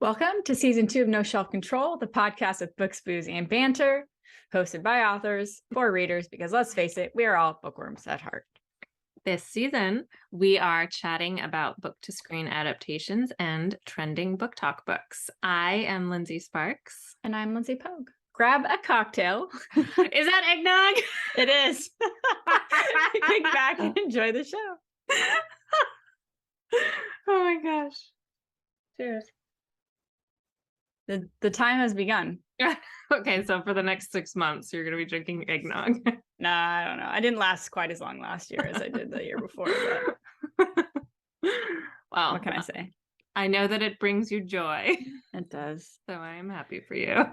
Welcome to season 2 of No Shelf Control, the podcast with books, booze, and banter, hosted by authors for readers, because let's face it, we are all bookworms at heart. This season, we are chatting about book-to-screen adaptations and trending BookTok books. I am Lindsey Sparks. And I'm Lindsey Pogue. Grab a cocktail. Is that eggnog? It is. Kick back and enjoy the show. Oh my gosh. Cheers. The time has begun. Okay, so for the next 6 months, you're going to be drinking eggnog. Nah, I don't know. I didn't last quite as long last year as I did the year before. But Well, what can I say? I know that it brings you joy. It does. So I am happy for you.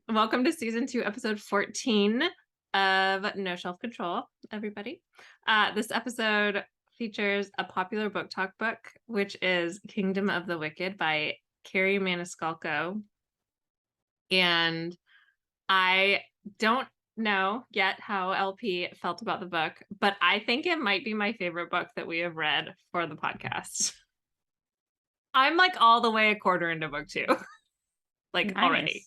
Welcome to season 2, episode 14 of No Shelf Control, everybody. This episode features a popular BookTok book, which is Kingdom of the Wicked by Kerri Maniscalco. And I don't know yet how LP felt about the book, but I think it might be my favorite book that we have read for the podcast. I'm like all the way a quarter into book 2. Like nice. Already.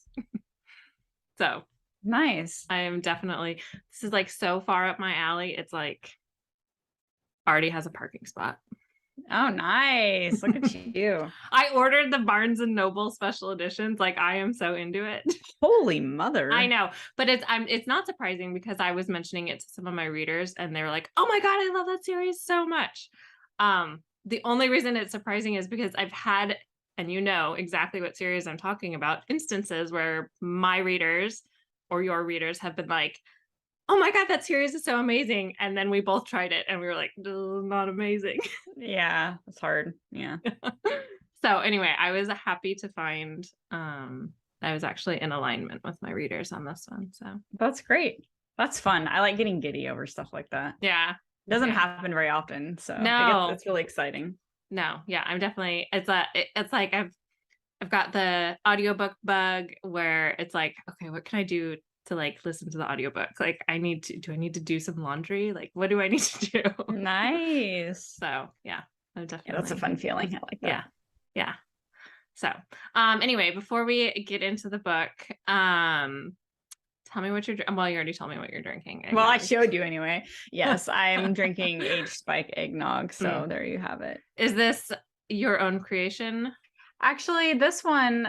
So nice. I am definitely, this is like so far up my alley. It's like already has a parking spot. Oh, nice. Look at you. I ordered the Barnes and Noble special editions. Like I am so into it. Holy mother. I know, but it's not surprising because I was mentioning it to some of my readers and they were like, "Oh my God, I love that series so much." The only reason it's surprising is because I've had, and you know exactly what series I'm talking about, instances where my readers or your readers have been like, "Oh my God, that series is so amazing." And then we both tried it and we were like, not amazing. Yeah, it's hard. Yeah. So anyway, I was happy to find I was actually in alignment with my readers on this one. So that's great. That's fun. I like getting giddy over stuff like that. Yeah. It doesn't happen very often. So no, it's really exciting. No, yeah, I'm definitely it's like I've got the audiobook bug where it's like, okay, what can I do to like listen to the audiobook? Like do I need to do some laundry? Like what do I need to do? Nice. So yeah, I'm definitely that's a fun feeling. I like that. Yeah. So anyway, before we get into the book, tell me what you're well, you already told me what you're drinking. Well, I showed you anyway. Yes, I'm drinking aged spike eggnog. So there you have it. Is this your own creation? Actually, this one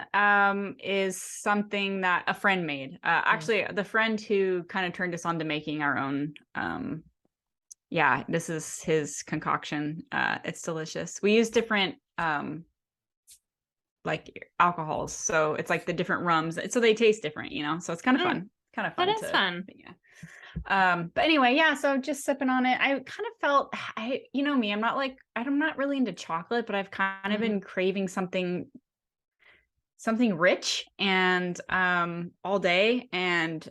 is something that a friend made. Actually, the friend who kind of turned us on to making our own. Yeah, this is his concoction. It's delicious. We use different like alcohols, so it's like the different rums, so they taste different, you know. So it's kind of fun. Kind of fun. That is fun. Yeah. But anyway, yeah. So just sipping on it. I kind of felt, you know me, I'm not really into chocolate, but I've kind of been craving something rich and all day, and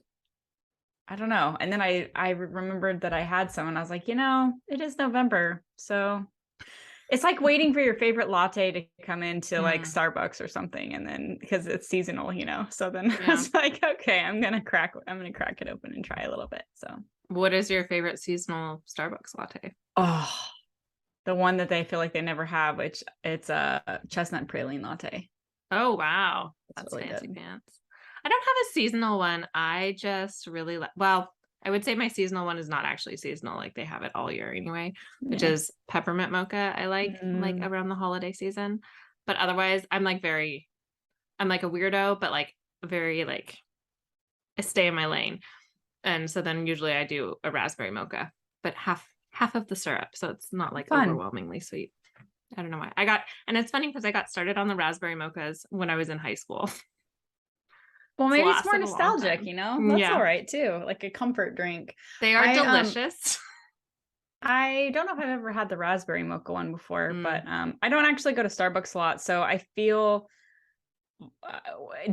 I don't know. And then I remembered that I had some, and I was like, you know, it is November, so it's like waiting for your favorite latte to come into like Starbucks or something, and then because it's seasonal, you know. So then I was like, okay, I'm gonna crack it open and try a little bit. So, what is your favorite seasonal Starbucks latte? Oh, the one that they feel like they never have, which it's a chestnut praline latte. Oh wow, that's really fancy good. pants. I don't have a seasonal one. I just really well, I would say my seasonal one is not actually seasonal. Like they have it all year anyway, which is peppermint mocha. I like around the holiday season, but otherwise I'm like a weirdo, but like very like I stay in my lane. And so then usually I do a raspberry mocha, but half of the syrup. So it's not like overwhelmingly sweet. I don't know why. And it's funny because I got started on the raspberry mochas when I was in high school. Well, maybe it's more nostalgic, you know? That's all right too. Like a comfort drink. They are delicious. I don't know if I've ever had the raspberry mocha one before, but I don't actually go to Starbucks a lot. So I feel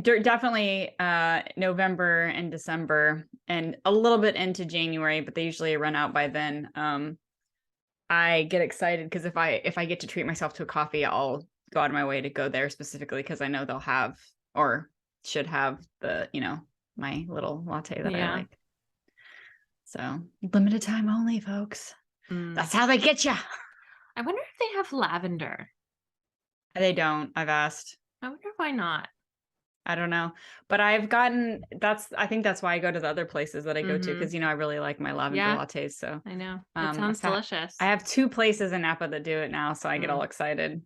definitely November and December and a little bit into January, but they usually run out by then. I get excited because if I get to treat myself to a coffee, I'll go out of my way to go there specifically because I know they'll have or should have the, you know, my little latte that I like. So limited time only, folks. That's how they get you. I wonder if they have lavender. They don't. I've asked. I wonder why not. I don't know. But I think that's why I go to the other places that I go to, because I really like my lavender lattes. So I know. It sounds delicious. I have 2 places in Napa that do it now, so I get all excited.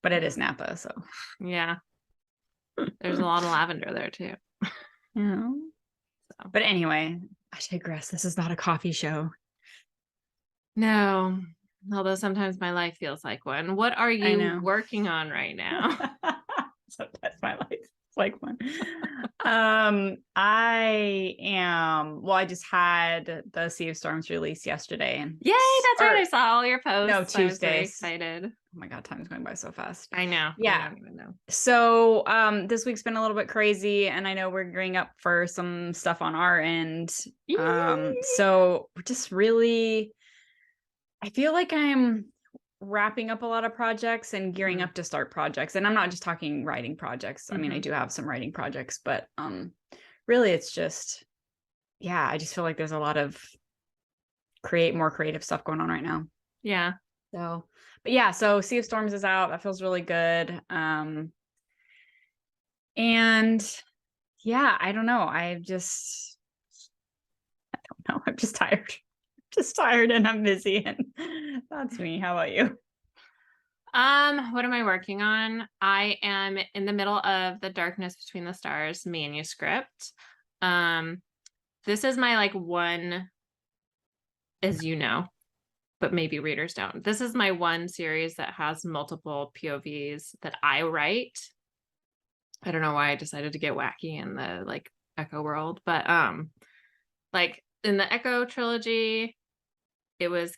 But it is Napa, so yeah. There's a lot of lavender there too. Yeah. But anyway, I digress. This is not a coffee show. No. Although sometimes my life feels like one. What are you working on right now? Sometimes my life is like one. I just had the Sea of Storms release yesterday. And yay, that's right. I saw all your posts. No, Tuesday. I was very excited. Oh my God, time's going by so fast. I know. Yeah. I don't even know. So this week's been a little bit crazy, and I know we're gearing up for some stuff on our end. So we're just really, I feel like I'm wrapping up a lot of projects and gearing up to start projects. And I'm not just talking writing projects. I mean, I do have some writing projects, but really it's just, I just feel like there's a lot of more creative stuff going on right now. Yeah. So, but so Sea of Storms is out. That feels really good. And I don't know. I don't know. I'm just tired. And I'm busy, and that's me. How about you? What am I working on? I am in the middle of the Darkness Between the Stars manuscript. This is my one, as you know, but maybe readers don't. This is my one series that has multiple POVs that I write. I don't know why I decided to get wacky in the Echo world, but in the Echo trilogy, it was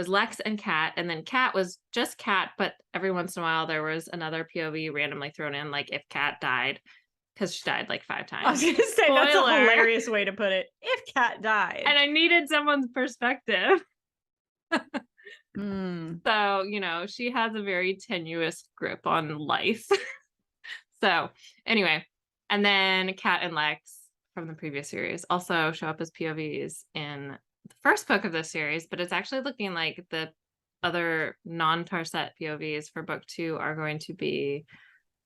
Lex and Cat, and then Cat was just Cat, but every once in a while there was another POV randomly thrown in, if Cat died, because she died 5 times. I was gonna say, that's a hilarious way to put it. If Cat died. And I needed someone's perspective. So, she has a very tenuous grip on life. So anyway, and then Cat and Lex from the previous series also show up as POVs in the first book of this series, but it's actually looking like the other non-Tarset POVs for book 2 are going to be,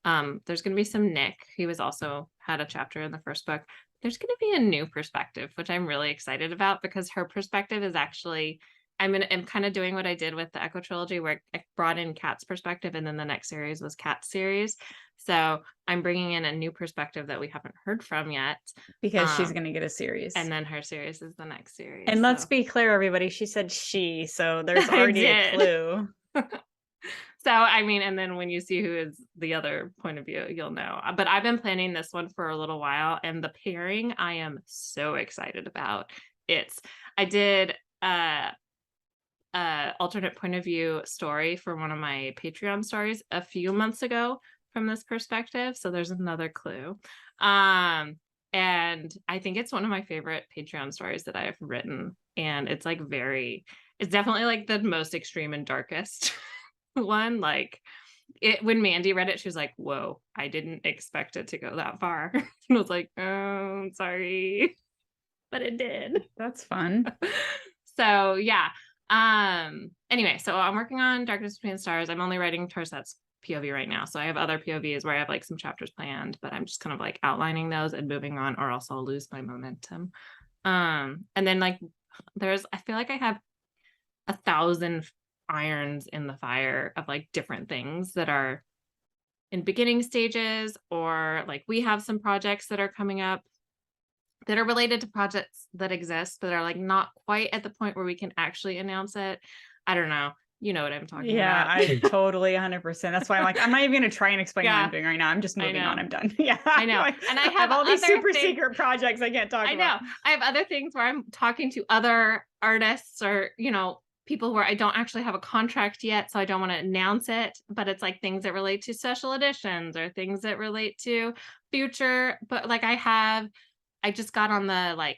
there's going to be some Nick. He was also had a chapter in the first book. There's going to be a new perspective, which I'm really excited about, because her perspective is actually, I'm kind of doing what I did with the Echo trilogy, where I brought in Cat's perspective, and then the next series was Cat's series. So I'm bringing in a new perspective that we haven't heard from yet, because she's going to get a series, and then her series is the next series. And let's be clear, everybody, she said she, so there's already a clue. So I mean, and then when you see who is the other point of view, you'll know. But I've been planning this one for a little while, and the pairing I am so excited about. I did alternate point of view story for one of my Patreon stories a few months ago from this perspective, so there's another clue. And I think it's one of my favorite Patreon stories that I've written, and it's it's definitely the most extreme and darkest one. When Mandy read it, she was like, whoa, I didn't expect it to go that far. And I was like, oh, sorry, but it did. That's fun. So yeah. Anyway, so I'm working on Darkness Between the Stars. I'm only writing Tarset's POV right now, so I have other POVs where I have some chapters planned, but I'm just kind of outlining those and moving on, or else I'll lose my momentum. And then I feel like I have 1,000 irons in the fire of different things that are in beginning stages, or we have some projects that are coming up that are related to projects that exist, but are not quite at the point where we can actually announce it. I don't know. You know what I'm talking about. Yeah, I totally 100%. That's why I'm not even going to try and explain what I'm doing right now. I'm just moving on. I'm done. Yeah, I know. And I have all these super secret projects I can't talk about. I know. I have other things where I'm talking to other artists, or, people where I don't actually have a contract yet, so I don't want to announce it, but it's things that relate to special editions or things that relate to future. But I just got on the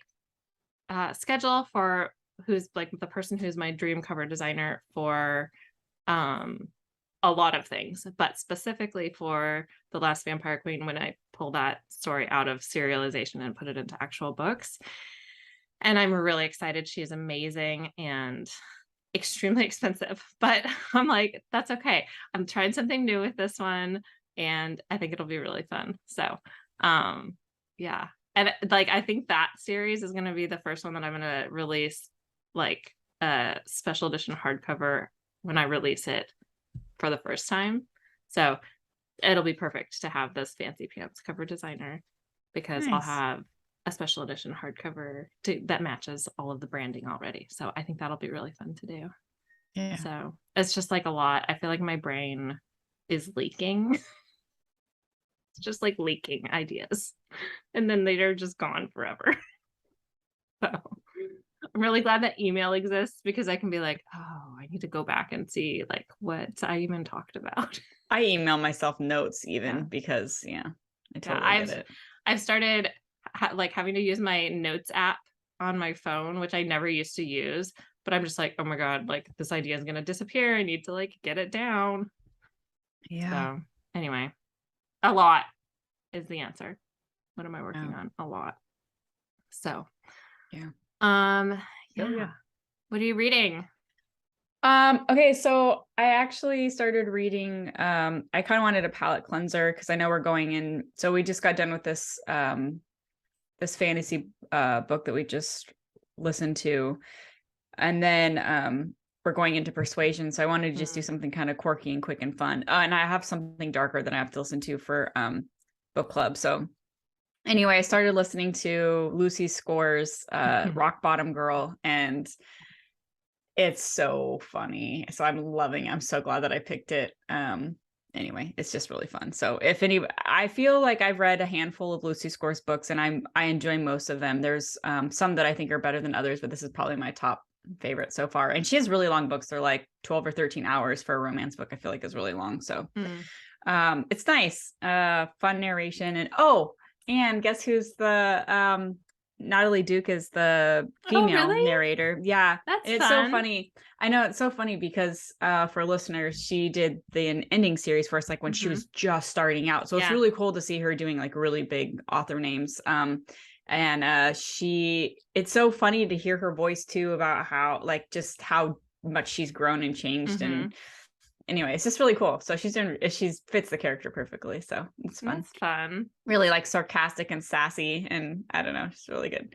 schedule for who's the person who's my dream cover designer for a lot of things, but specifically for The Last Vampire Queen, when I pull that story out of serialization and put it into actual books. And I'm really excited. She's amazing, and extremely expensive, but I'm like, that's okay. I'm trying something new with this one, and I think it'll be really fun. So, yeah. And like, I think that series is going to be the first one that I'm going to release, like a special edition hardcover when I release it for the first time. So it'll be perfect to have this fancy pants cover designer, because I'll Nice. have a special edition hardcover that matches all of the branding already. So I think that'll be really fun to do. Yeah. So it's just like a lot. I feel like my brain is leaking. It's just like leaking ideas, and then they're just gone forever. So I'm really glad that email exists, because I can be like, oh, I need to go back and see like what I even talked about. I email myself notes even Yeah. because I totally Yeah, get it. I've started like having to use my notes app on my phone, which I never used to use, but I'm just like, oh my God, like this idea is going to disappear. I need to like get it down. Yeah. So anyway, a lot is the answer. What am I working Oh. on? A lot. So, Yeah. yeah. Yeah. What are you reading? Okay, so I actually started reading, I kind of wanted a palate cleanser because I know we're going in. So we just got done with this this fantasy book that we just listened to. And then we're going into persuasion. So I wanted to just do something kind of quirky and quick and fun. And I have something darker that I have to listen to for book club. So anyway, I started listening to Lucy Score's Rock Bottom Girl, and it's so funny. So I'm loving it. I'm so glad that I picked it. Anyway, it's just really fun. So I feel like I've read a handful of Lucy Score's books, and I enjoy most of them. There's some that I think are better than others, but this is probably my top favorite so far. And she has really long books. They're like 12 or 13 hours for a romance book. I feel like is really long. So it's nice. Fun narration. And guess who's the Natalie Duke is the female narrator. Yeah. That's It's fun. so funny. I know, it's so funny because for listeners, she did the ending series for us, like when she was just starting out. So it's really cool to see her doing like really big author names. And it's so funny to hear her voice too, about how like just how much she's grown and changed. And anyway, it's just really cool. So she fits the character perfectly. So it's fun. That's fun. Really like sarcastic and sassy, and I don't know, it's really good.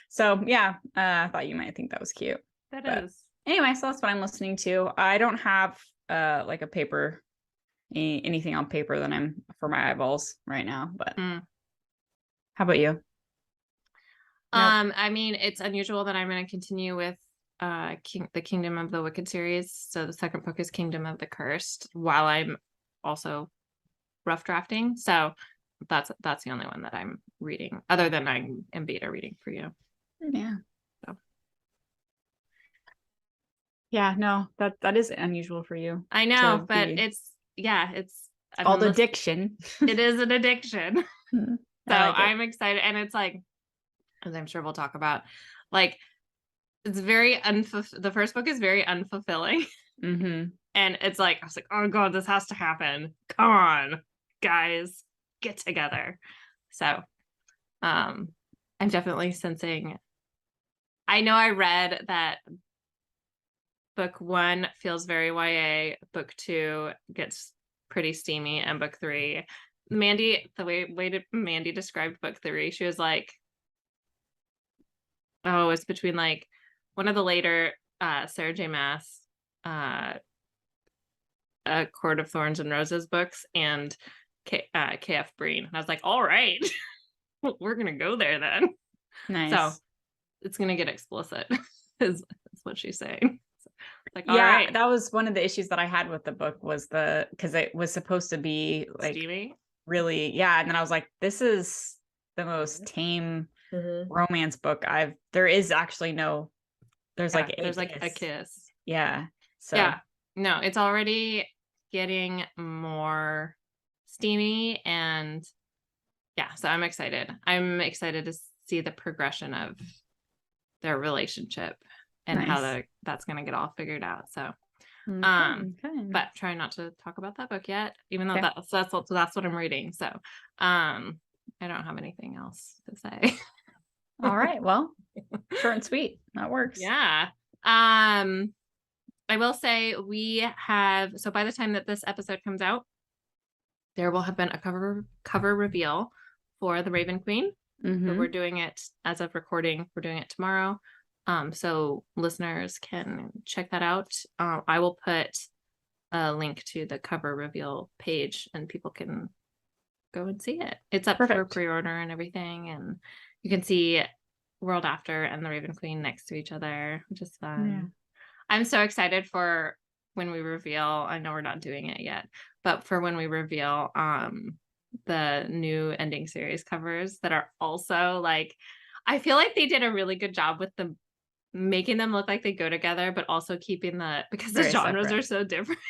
So yeah, I thought you might think that was cute. That is. Anyway, so that's what I'm listening to. I don't have like anything on paper that I'm for my eyeballs right now. But how about you? Nope. I mean, it's unusual that I'm going to continue with the Kingdom of the Wicked series. So the second book is Kingdom of the Cursed, while I'm also rough drafting. So that's the only one that I'm reading, other than I'm in beta reading for you. Yeah. So. Yeah, no, that is unusual for you. I know, but it's called addiction. It is an addiction. So I'm excited, and it's like, as I'm sure we'll talk about, like it's very the first book is very unfulfilling. And it's like, I was like, oh God, this has to happen. Come on, guys, get together. So I'm definitely sensing, I know I read that book 1 feels very YA, book 2 gets pretty steamy, and book 3, the way Mandy described book 3, she was like, oh, it's between like one of the later Sarah J. Maas A Court of Thorns and Roses books and K.F. Breen. And I was like, all right, we're gonna go there then. Nice. So it's gonna get explicit, is what she's saying. So, like, yeah, all right. That was one of the issues that I had with the book, was because it was supposed to be like steamy? Really, yeah. And then I was like, this is the most tame romance book there is actually no, there's like a kiss. Yeah. So yeah, no, it's already getting more steamy, and yeah, so I'm excited to see the progression of their relationship and how that's going to get all figured out. So but try not to talk about that book yet, even though that's what I'm reading. So I don't have anything else to say. All right, well, short and sweet, that works. Yeah. I will say so by the time that this episode comes out, there will have been a cover reveal for the Raven Queen. But we're doing it as of recording. We're doing it tomorrow. So listeners can check that out. I will put a link to the cover reveal page and people can go and see it. It's up for pre-order and everything. And you can see World After and the Raven Queen next to each other, which is fun. Yeah. I'm so excited for when we reveal. I know we're not doing it yet, but for when we reveal the new ending series covers that are also like, I feel like they did a really good job with them, making them look like they go together, but also keeping because the genres are so different.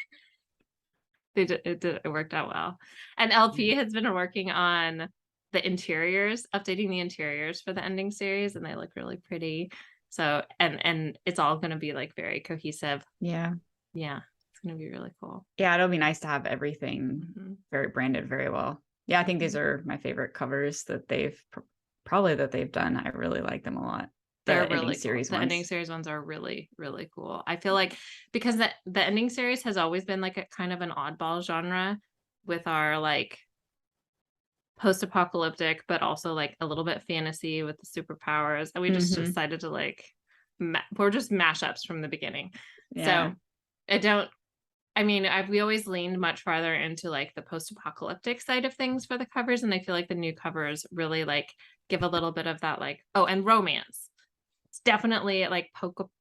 It worked out well. And LP has been working on the interiors, updating the interiors for the ending series, and they look really pretty. So, and it's all going to be like very cohesive. Yeah. It's going to be really cool. Yeah, it'll be nice to have everything very branded very well. Yeah, I think these are my favorite covers that they've done. I really like them a lot. They're really cool. The ending series ones are really, really cool. I feel like because the ending series has always been like a kind of an oddball genre with our like post-apocalyptic, but also like a little bit fantasy with the superpowers. And we just decided to like, we're just mashups from the beginning. Yeah. So we always leaned much farther into like the post-apocalyptic side of things for the covers. And I feel like the new covers really like give a little bit of that, like, and romance. It's definitely like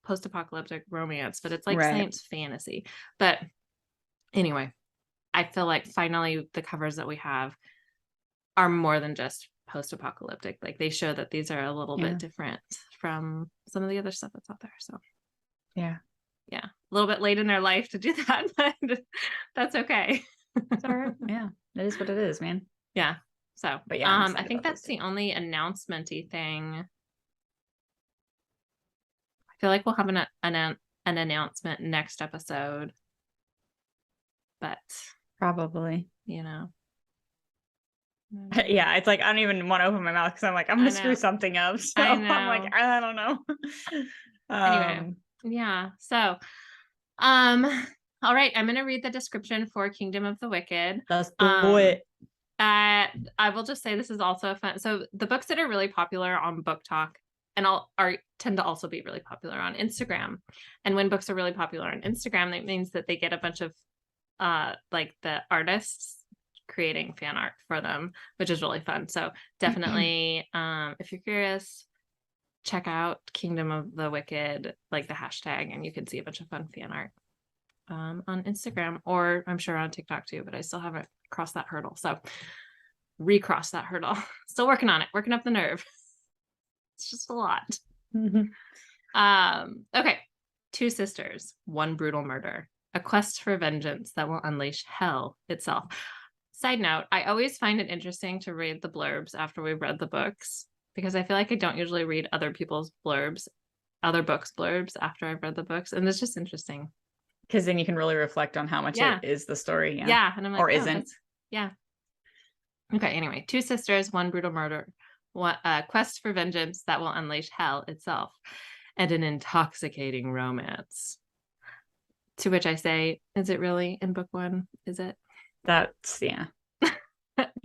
post-apocalyptic romance, but it's like science fantasy. But anyway, I feel like finally the covers that we have are more than just post-apocalyptic. Like they show that these are a little bit different from some of the other stuff that's out there. So yeah, a little bit late in their life to do that, but that's okay. It's all right. Yeah, that is what it is, man. Yeah. So, but yeah, I think that's the only announcement-y thing. I feel like we'll have an announcement next episode, but probably, yeah, it's like I don't even want to open my mouth because I'm like I'm gonna screw something up. So I'm like I don't know. Anyway, yeah. So, all right, I'm gonna read the description for Kingdom of the Wicked. Let's do it. I will just say this is also fun. So the books that are really popular on BookTok and tend to also be really popular on Instagram. And when books are really popular on Instagram, that means that they get a bunch of like the artists creating fan art for them, which is really fun. So definitely if you're curious, check out Kingdom of the Wicked, like the hashtag, and you can see a bunch of fun fan art on Instagram, or I'm sure on TikTok too, but I still haven't crossed that hurdle. So recross that hurdle. Still working on it, working up the nerve. It's just a lot. Okay. Two sisters, one brutal murder, a quest for vengeance that will unleash hell itself. Side note, I always find it interesting to read the blurbs after we've read the books, because I feel like I don't usually read other people's blurbs, other books' blurbs after I've read the books. And it's just interesting. Because then you can really reflect on how much it is the story. Yeah. And I'm like, or isn't. Yeah. Okay. Anyway, two sisters, one brutal murder, a quest for vengeance that will unleash hell itself, and an intoxicating romance. To which I say, is it really in book one? Is it? That's, yeah. No,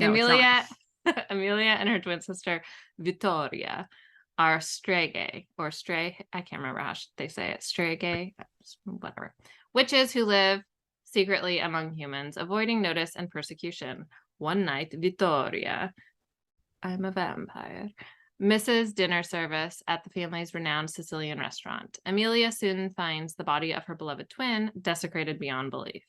Amelia and her twin sister, Vittoria, are strega, or stray. I can't remember how they say it. Strega, whatever. Witches who live secretly among humans, avoiding notice and persecution. One night, Vittoria, I'm a vampire, misses dinner service at the family's renowned Sicilian restaurant. Amelia soon finds the body of her beloved twin desecrated beyond belief.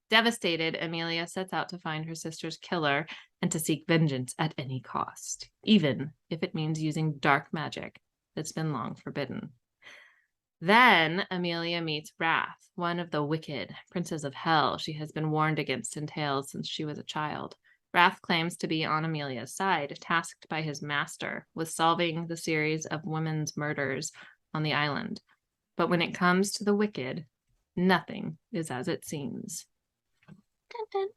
Devastated, Amelia sets out to find her sister's killer and to seek vengeance at any cost, even if it means using dark magic that's been long forbidden. Then Amelia meets Wrath, one of the wicked princes of hell she has been warned against in tales since she was a child. Wrath claims to be on Amelia's side, tasked by his master with solving the series of women's murders on the island. But when it comes to the wicked, nothing is as it seems. Dun, dun,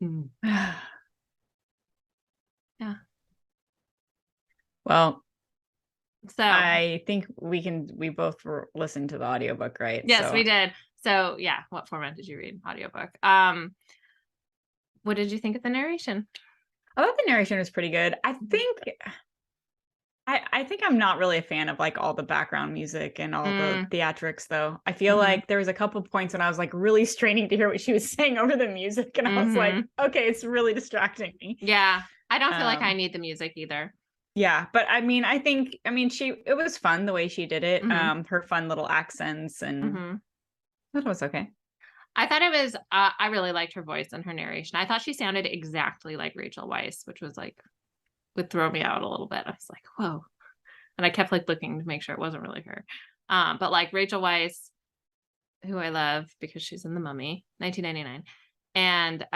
dun. Yeah. Well, so I think we both listened to the audiobook, right? Yes, we did. So yeah, what format did you read? Audiobook. What did you think of the narration? I thought the narration was pretty good. I think I'm not really a fan of like all the background music and all the theatrics though. I feel like there was a couple points when I was like really straining to hear what she was saying over the music, and I was like, okay, it's really distracting me. Yeah. I don't feel like I need the music either. Yeah, but I mean, it was fun the way she did it. Her fun little accents, and it was okay. I thought it was, I really liked her voice and her narration. I thought she sounded exactly like Rachel Weisz, which was like, would throw me out a little bit. I was like, whoa. And I kept like looking to make sure it wasn't really her. But like Rachel Weisz, who I love because she's in The Mummy, 1999. And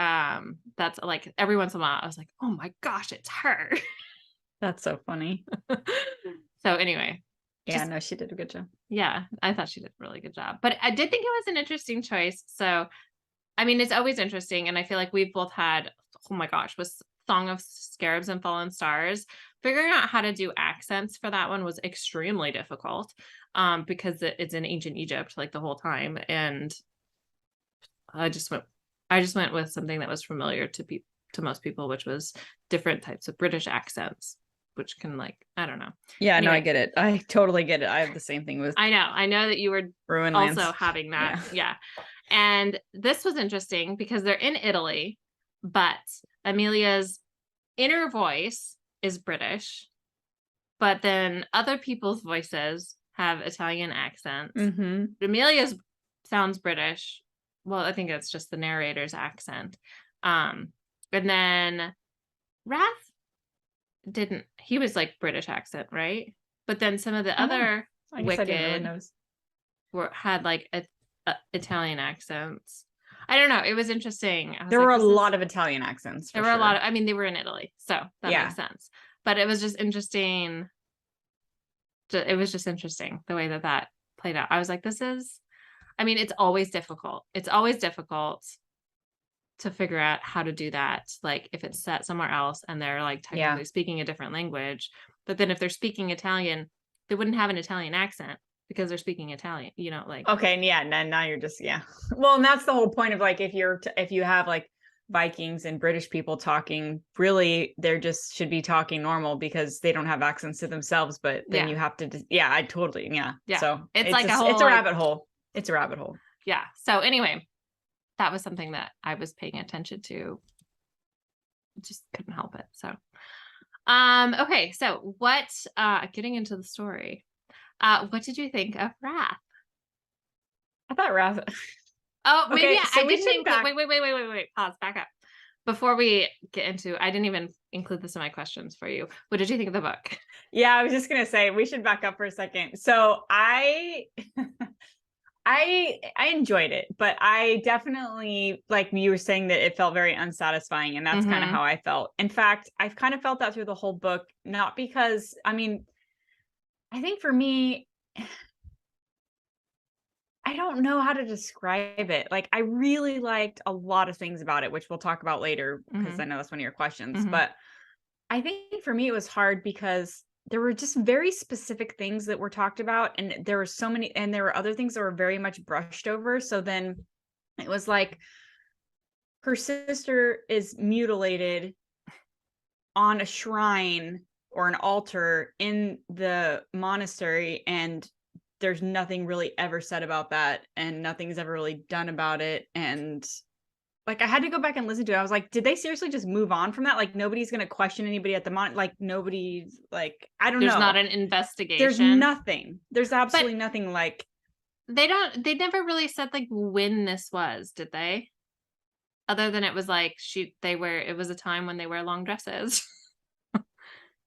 that's like every once in a while I was like, oh my gosh, it's her. That's so funny. So anyway. Yeah, no, she did a good job. Yeah, I thought she did a really good job. But I did think it was an interesting choice. So, I mean, it's always interesting. And I feel like we've both had, oh my gosh, with Song of Scarabs and Fallen Stars, figuring out how to do accents for that one was extremely difficult because it's in ancient Egypt like the whole time. And I just went with something that was familiar to most people, which was different types of British accents, which can like, I don't know. Yeah, anyway. No, I get it. I totally get it. I have the same thing with. I know that you were Ruinlands. Also having that. Yeah. And this was interesting because they're in Italy, but Amelia's inner voice is British, but then other people's voices have Italian accents. Amelia's sounds British. Well, I think it's just the narrator's accent. And then Wrath didn't, he was like British accent, right? But then some of the other Wicked had like a Italian accents. I don't know. It was interesting. There were a lot of Italian accents. There were a lot of, I mean, they were in Italy, so that makes sense. But it was just interesting. It was just interesting the way that played out. I was like, I mean, it's always difficult. It's always difficult to figure out how to do that. Like if it's set somewhere else and they're like technically speaking a different language, but then if they're speaking Italian, they wouldn't have an Italian accent because they're speaking Italian, you know, like. Okay. Yeah. Now you're just, well, and that's the whole point of like, if you have like Vikings and British people talking, really, they're just should be talking normal because they don't have accents to themselves, but then you have to, I totally, So it's like it's a rabbit hole. It's a rabbit hole. Yeah. So anyway, that was something that I was paying attention to. Just couldn't help it. So, okay. So what, getting into the story, what did you think of Wrath? I thought Wrath. Oh, maybe okay, I didn't include, wait, pause, back up. Before we get into, I didn't even include this in my questions for you. What did you think of the book? Yeah, I was just going to say, we should back up for a second. So I enjoyed it, but I definitely, like you were saying, that it felt very unsatisfying. And that's kind of how I felt. In fact, I've kind of felt that through the whole book, not because, I mean, I think for me, I don't know how to describe it. Like, I really liked a lot of things about it, which we'll talk about later, because I know that's one of your questions. But I think for me, it was hard because there were just very specific things that were talked about. And there were so many, and there were other things that were very much brushed over. So then it was like her sister is mutilated on a shrine or an altar in the monastery, and there's nothing really ever said about that, and nothing's ever really done about it. And like, I had to go back and listen to it. I was like, did they seriously just move on from that? Like, nobody's going to question anybody at the like nobody's like, I don't know. There's not an investigation. There's nothing. There's absolutely nothing. Like, they never really said like when this was, did they? Other than it was like, it was a time when they wear long dresses.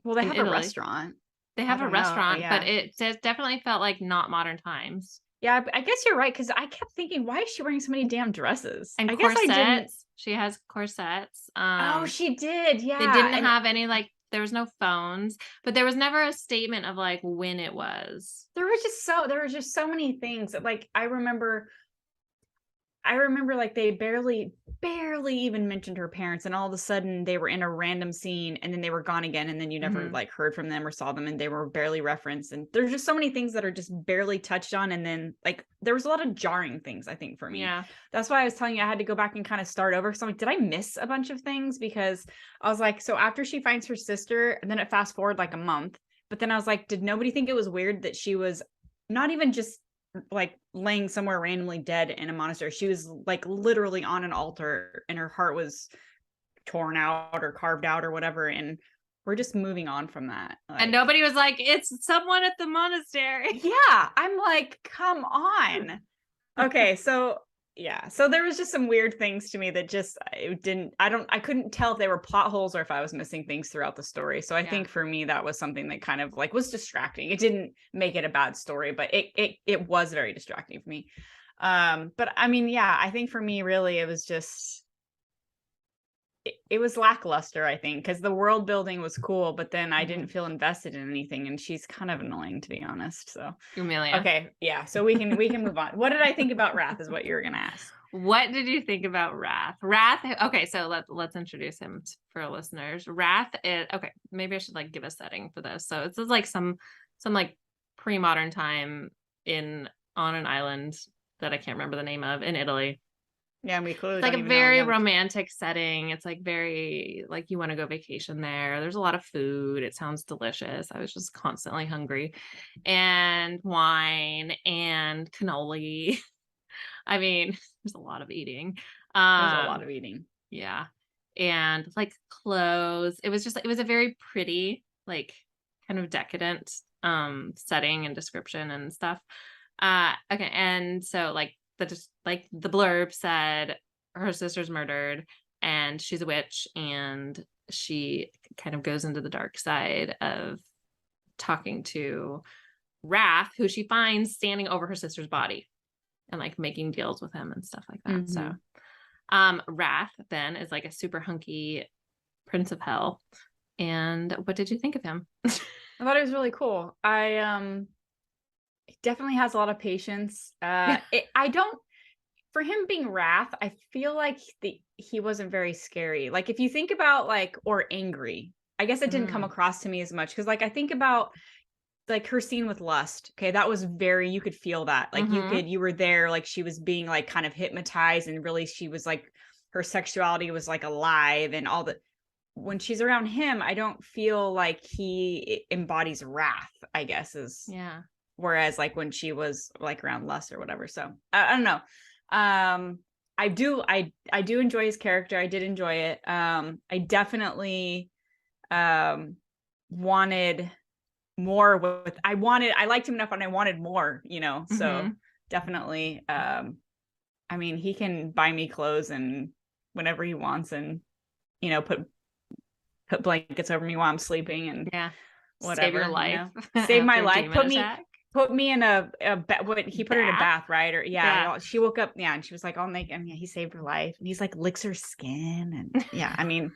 Well, they have a restaurant. They have a restaurant, but it definitely felt like not modern times. Yeah, I guess you're right, because I kept thinking, why is she wearing so many damn dresses? And I corsets. Guess I didn't. She has corsets. Oh, she did. Yeah. They didn't have any, like, there was no phones, but there was never a statement of like when it was. There were just so many things that, like, I remember I remember like they barely even mentioned her parents, and all of a sudden they were in a random scene and then they were gone again, and then you never like heard from them or saw them, and they were barely referenced. And there's just so many things that are just barely touched on, and then like there was a lot of jarring things, I think, for me. Yeah. That's why I was telling you I had to go back and kind of start over, because I'm like, did I miss a bunch of things? Because I was like, so after she finds her sister, and then it fast forward like a month, but then I was like, did nobody think it was weird that she was not even just like laying somewhere randomly dead in a monastery? She was like literally on an altar, and her heart was torn out or carved out or whatever, and we're just moving on from that. Like, and nobody was like, it's someone at the monastery. yeah, I'm like, come on. Okay, so yeah, so there was just some weird things to me that just I couldn't tell if they were plot holes or if I was missing things throughout the story. So I think for me that was something that kind of like was distracting. It didn't make it a bad story, but it was very distracting for me. But I mean, yeah, I think for me really it was just it was lackluster, I think, because the world building was cool, but then I didn't feel invested in anything, and she's kind of annoying, to be honest. So Amelia. Okay, yeah, so we can move on. What did I think about Wrath is what you were gonna ask. What did you think about Wrath? Wrath, okay, so let's introduce him for listeners. Wrath is, okay, maybe I should like give a setting for this. So it's like some like pre-modern time on an island that I can't remember the name of, in Italy. Yeah, we clearly it's like a very romantic setting. It's like very like you want to go vacation there. There's a lot of food. It sounds delicious. I was just constantly hungry. And wine and cannoli. I mean, there's a lot of eating. There's a lot of eating. Yeah. And like clothes. It was a very pretty, like kind of decadent setting and description and stuff. Okay. And so like the blurb said her sister's murdered and she's a witch, and she kind of goes into the dark side of talking to Wrath, who she finds standing over her sister's body and like making deals with him and stuff like that. So Wrath then is like a super hunky prince of hell. And what did you think of him? I thought it was really cool. He definitely has a lot of patience. For him being Wrath, I feel like he wasn't very scary. Like if you think about like, or angry, I guess it didn't come across to me as much. Cause like I think about like her scene with Lust. Okay. That was you could feel that. Like you were there, like she was being like kind of hypnotized, and really she was like, her sexuality was like alive, and all the, when she's around him, I don't feel like he embodies wrath, I guess is. Yeah. Whereas like when she was like around Lust or whatever. So I don't know. I do enjoy his character. I did enjoy it. I definitely wanted more I liked him enough and I wanted more, so definitely. I mean, he can buy me clothes and whenever he wants, and put blankets over me while I'm sleeping, and whatever. Save your life. Save my life. Put me in he put her in a bath, right? Or she woke up, and she was like, I'll make him. Yeah, he saved her life, and he's like licks her skin, and I mean,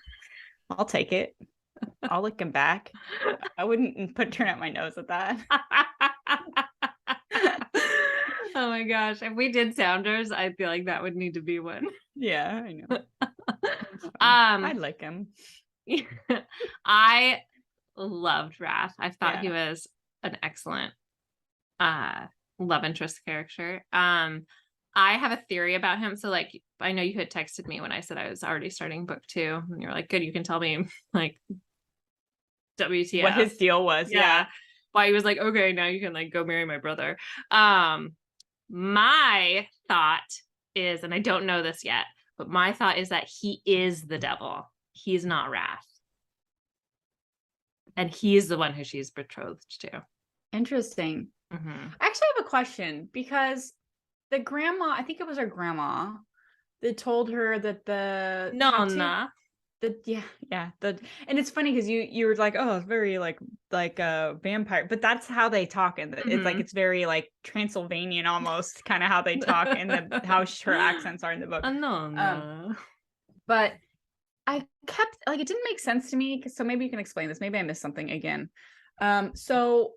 I'll take it. I'll lick him back. I wouldn't turn out my nose at that. Oh my gosh. If we did sounders, I feel like that would need to be one. Yeah, I know. I'd like him. I loved Wrath. I thought he was an excellent love interest character. I have a theory about him. So like, I know you had texted me when I said I was already starting book 2, and you're like, good, you can tell me like WTF what his deal was. Yeah. Why he was like, okay, now you can like go marry my brother. My thought is, and I don't know this yet, but my thought is that he is the devil. He's not Wrath. And he's the one who she's betrothed to. Interesting. I actually have a question, because the grandma, I think it was her grandma that told her that the Nonna. And it's funny because you were like, oh, it's very like a vampire, but that's how they talk, and it's like it's very like Transylvanian almost, kind of how they talk, and how her accents are in the book. But I kept like, it didn't make sense to me, so maybe you can explain this. Maybe I missed something again. So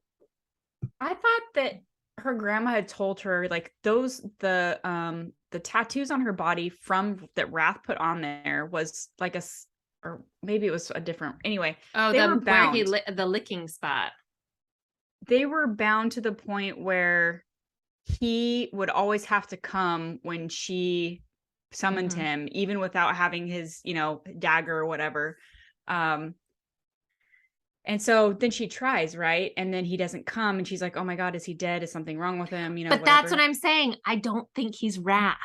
I thought that her grandma had told her like the tattoos on her body from that Wrath put on there was like or maybe it was a different, anyway, Oh, they were where he bound. the licking spot. They were bound to the point where he would always have to come when she summoned him, even without having his, dagger or whatever. And so then she tries, right? And then he doesn't come, and she's like, "Oh my God, is he dead? Is something wrong with him?" But Whatever. that's what I'm saying. I don't think he's Wrath.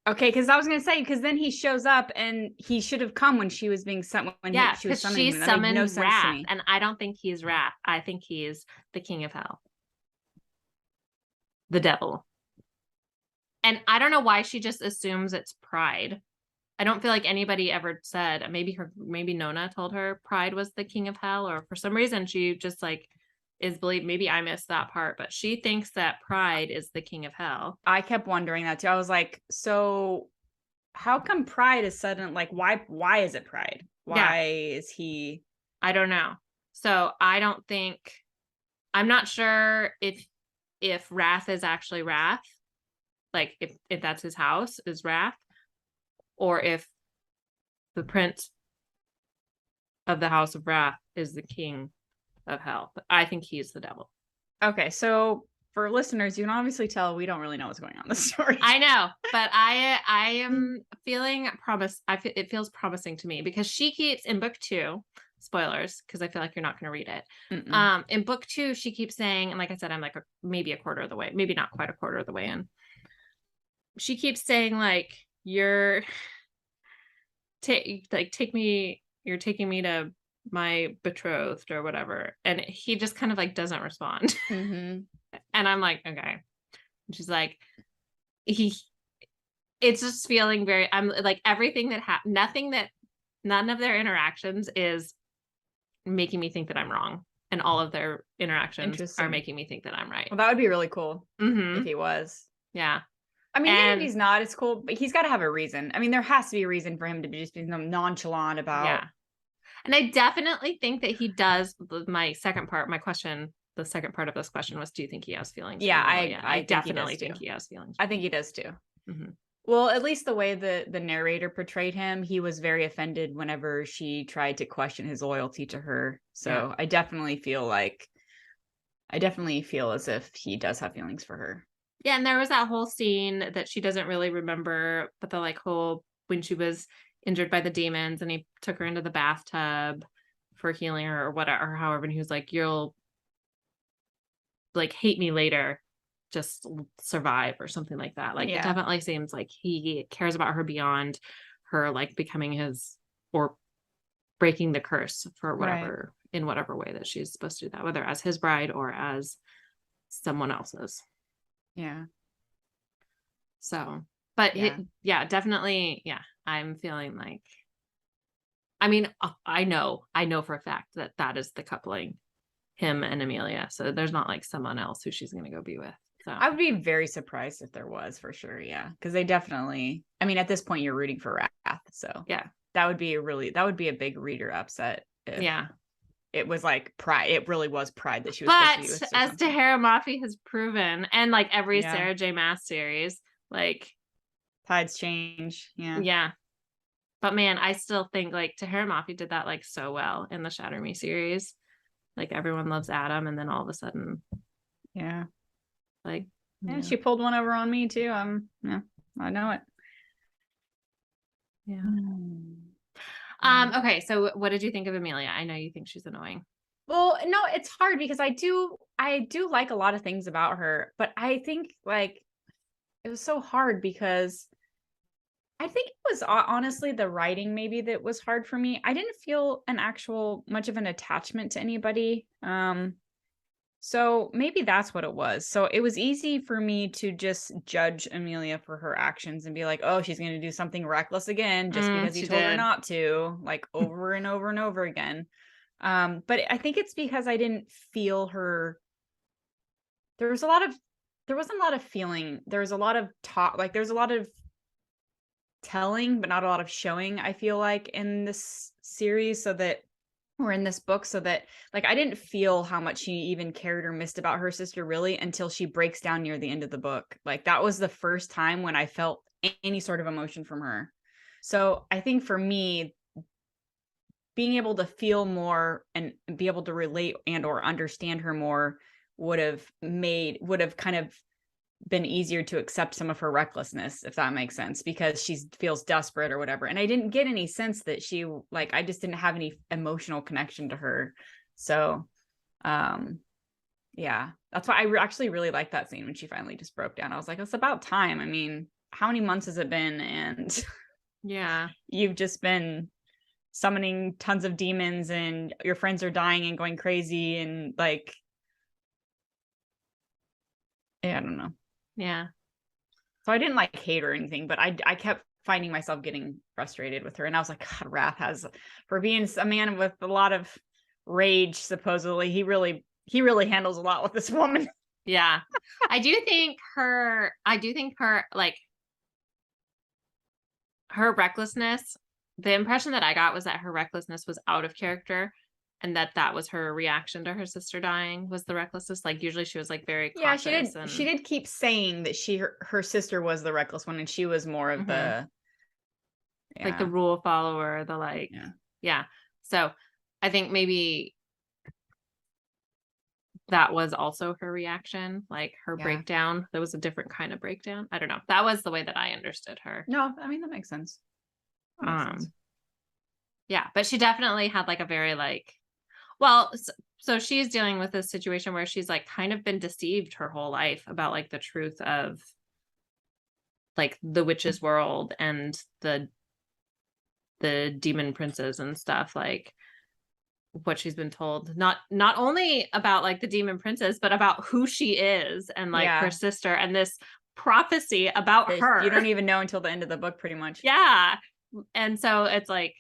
Okay, because I was gonna say, because then he shows up, and he should have come when she was being summoned. She was summoning him. That made no sense Wrath, to me. and I don't think he's Wrath. I think he's the king of hell, the devil. And I don't know why she just assumes it's Pride. I don't feel like anybody ever said, maybe Nona told her Pride was the king of hell, or for some reason she just like is believed. Maybe I missed that part, but she thinks that Pride is the king of hell. I kept wondering that too. I was like, so how come Pride is sudden? Like, why is it Pride? Why is he? I don't know. So I'm not sure if Wrath is actually Wrath, like if that's his house is Wrath, or if the prince of the house of Wrath is the king of hell. But I think he's the devil. Okay, so for listeners, you can obviously tell we don't really know what's going on in the story. I know, but I am feeling it feels promising to me, because she keeps in book 2, spoilers, because I feel like you're not going to read it. Mm-mm. In book 2, she keeps saying, and like I said, I'm like maybe a quarter of the way, maybe not quite a quarter of the way in. She keeps saying like, you're taking me to my betrothed or whatever, and he just kind of like doesn't respond. Mm-hmm. And I'm like, okay. And she's like, it's just feeling very, I'm like, everything that happened, none of their interactions is making me think that I'm wrong, and all of their interactions are making me think that I'm right. Well, that would be really cool if he was. Yeah. I mean, even if he's not, it's cool, but he's got to have a reason. I mean, there has to be a reason for him to be just being nonchalant about. Yeah. And I definitely think that he does. My second part of this question was, do you think he has feelings? Yeah, I definitely think he has feelings. I think he does too. Mm-hmm. Well, at least the way the narrator portrayed him, he was very offended whenever she tried to question his loyalty to her. So yeah. I definitely feel as if he does have feelings for her. Yeah, and there was that whole scene that she doesn't really remember, but the like whole when she was injured by the demons and he took her into the bathtub for healing her or whatever, or however, and he was like, "You'll like hate me later, just survive," or something like that. Like It definitely seems like he cares about her beyond her like becoming his or breaking the curse for whatever in whatever way that she's supposed to do that, whether as his bride or as someone else's. Yeah. So, but definitely. Yeah. I'm feeling like, I mean, I know for a fact that is the coupling, him and Amelia. So there's not like someone else who she's going to go be with. So I would be very surprised if there was, for sure. Yeah. Cause they definitely, I mean, at this point you're rooting for Wrath. So yeah, that would be a big reader upset. Yeah. It was like Pride. It really was Pride that she was supposed to be with. But as Tahara Mafi has proven, and like every Sarah J. Maas series, like tides change. Yeah. Yeah. But man, I still think like Tahara Mafi did that like so well in the Shatter Me series. Like everyone loves Adam, and then all of a sudden, like she pulled one over on me too. I know it. Yeah. Okay, so what did you think of Amelia? I know you think she's annoying. Well, no, it's hard because I do like a lot of things about her, but I think like it was so hard because I think it was honestly the writing maybe that was hard for me. I didn't feel much of an attachment to anybody. So maybe that's what it was. So it was easy for me to just judge Amelia for her actions and be like, oh, she's going to do something reckless again just because he told her not to, like over and over and over again. But I think it's because I didn't feel her. There wasn't a lot of feeling. There was a lot of talk. Like there's a lot of telling, but not a lot of showing, I feel like, in this series, so that were in this book, so that like I didn't feel how much she even cared or missed about her sister really until she breaks down near the end of the book. Like that was the first time when I felt any sort of emotion from her. So I think for me, being able to feel more and be able to relate and or understand her more would have kind of been easier to accept some of her recklessness, if that makes sense, because she feels desperate or whatever. And I didn't get any sense that she, like, I just didn't have any emotional connection to her. So, yeah, that's why I actually really liked that scene when she finally just broke down. I was like, it's about time. I mean, how many months has it been? And Yeah. you've just been summoning tons of demons and your friends are dying and going crazy and like, yeah, I don't know. Yeah. So I didn't like hate or anything, but I kept finding myself getting frustrated with her. And I was like, God, Wrath has, for being a man with a lot of rage, supposedly, he really handles a lot with this woman. Yeah. I do think her like her recklessness, the impression that I got was that her recklessness was out of character, and that was her reaction to her sister dying, was the recklessness. Like usually she was like very Yeah, cautious she did keep saying that her sister was the reckless one and she was more of the like the rule follower, the like yeah. So I think maybe that was also her reaction, like her breakdown. There was a different kind of breakdown. I don't know. That was the way that I understood her. No, I mean that makes sense. Yeah, but she definitely had like a very like, well, so she's dealing with this situation where she's like kind of been deceived her whole life about like the truth of like the witch's world and the demon princes and stuff, like what she's been told, not only about like the demon princess, but about who she is and like her sister and this prophecy about her. You don't even know until the end of the book, pretty much. Yeah. And so it's like,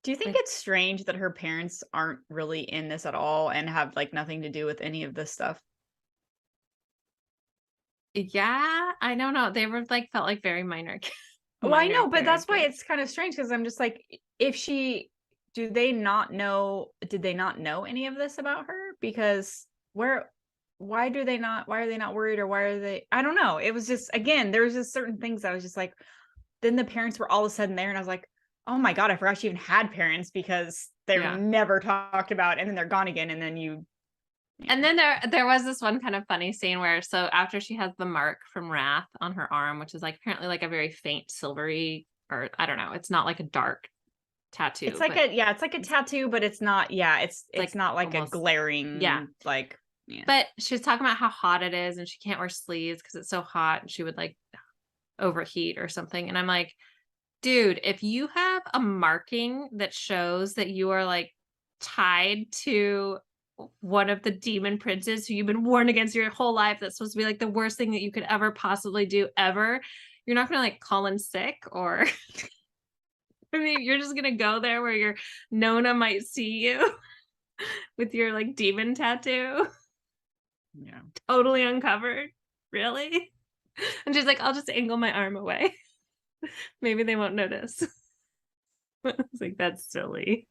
do you think it's strange that her parents aren't really in this at all and have like nothing to do with any of this stuff? Yeah, I don't know. They were like, felt like very minor. Well, I know, but that's why it's kind of strange, because I'm just like, did they not know any of this about her? Because why are they not worried, or why are they, I don't know. It was just, again, there was just certain things I was just like, then the parents were all of a sudden there and I was like, oh my God, I forgot she even had parents, because they're never talked about and then they're gone again. And then and then there was this one kind of funny scene where, so after she has the mark from Wrath on her arm, which is like apparently like a very faint silvery, or I don't know, it's not like a dark tattoo. It's like it's like a tattoo, but it's not, it's like, not like almost, a glaring, like, But she's talking about how hot it is and she can't wear sleeves because it's so hot and she would like overheat or something. And I'm like, dude, if you have a marking that shows that you are like tied to one of the demon princes who you've been warned against your whole life, that's supposed to be like the worst thing that you could ever possibly do ever, you're not gonna like call in sick, or I mean, you're just gonna go there where your Nona might see you with your like demon tattoo, totally uncovered, really? And she's like, I'll just angle my arm away, maybe they won't notice. I was like, that's silly.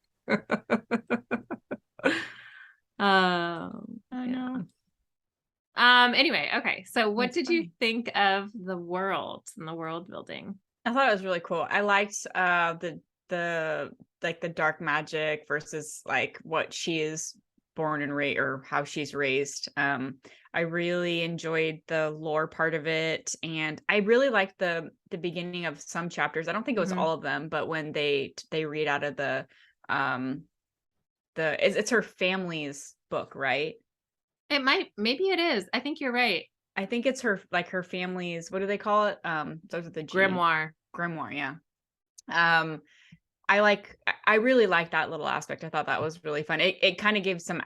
I know. Anyway, okay. So what did you think of the world and the world building? I thought it was really cool. I liked the like the dark magic versus like what she is born and raised, or how she's raised. I really enjoyed the lore part of it, and I really liked the beginning of some chapters. I don't think it was all of them, but when they read out of it's her family's book, right? It might, maybe it is. I think you're right. I think it's her family's, what do they call it? Those are the grimoire. Yeah. I really liked that little aspect. I thought that was really fun. It kind of gave some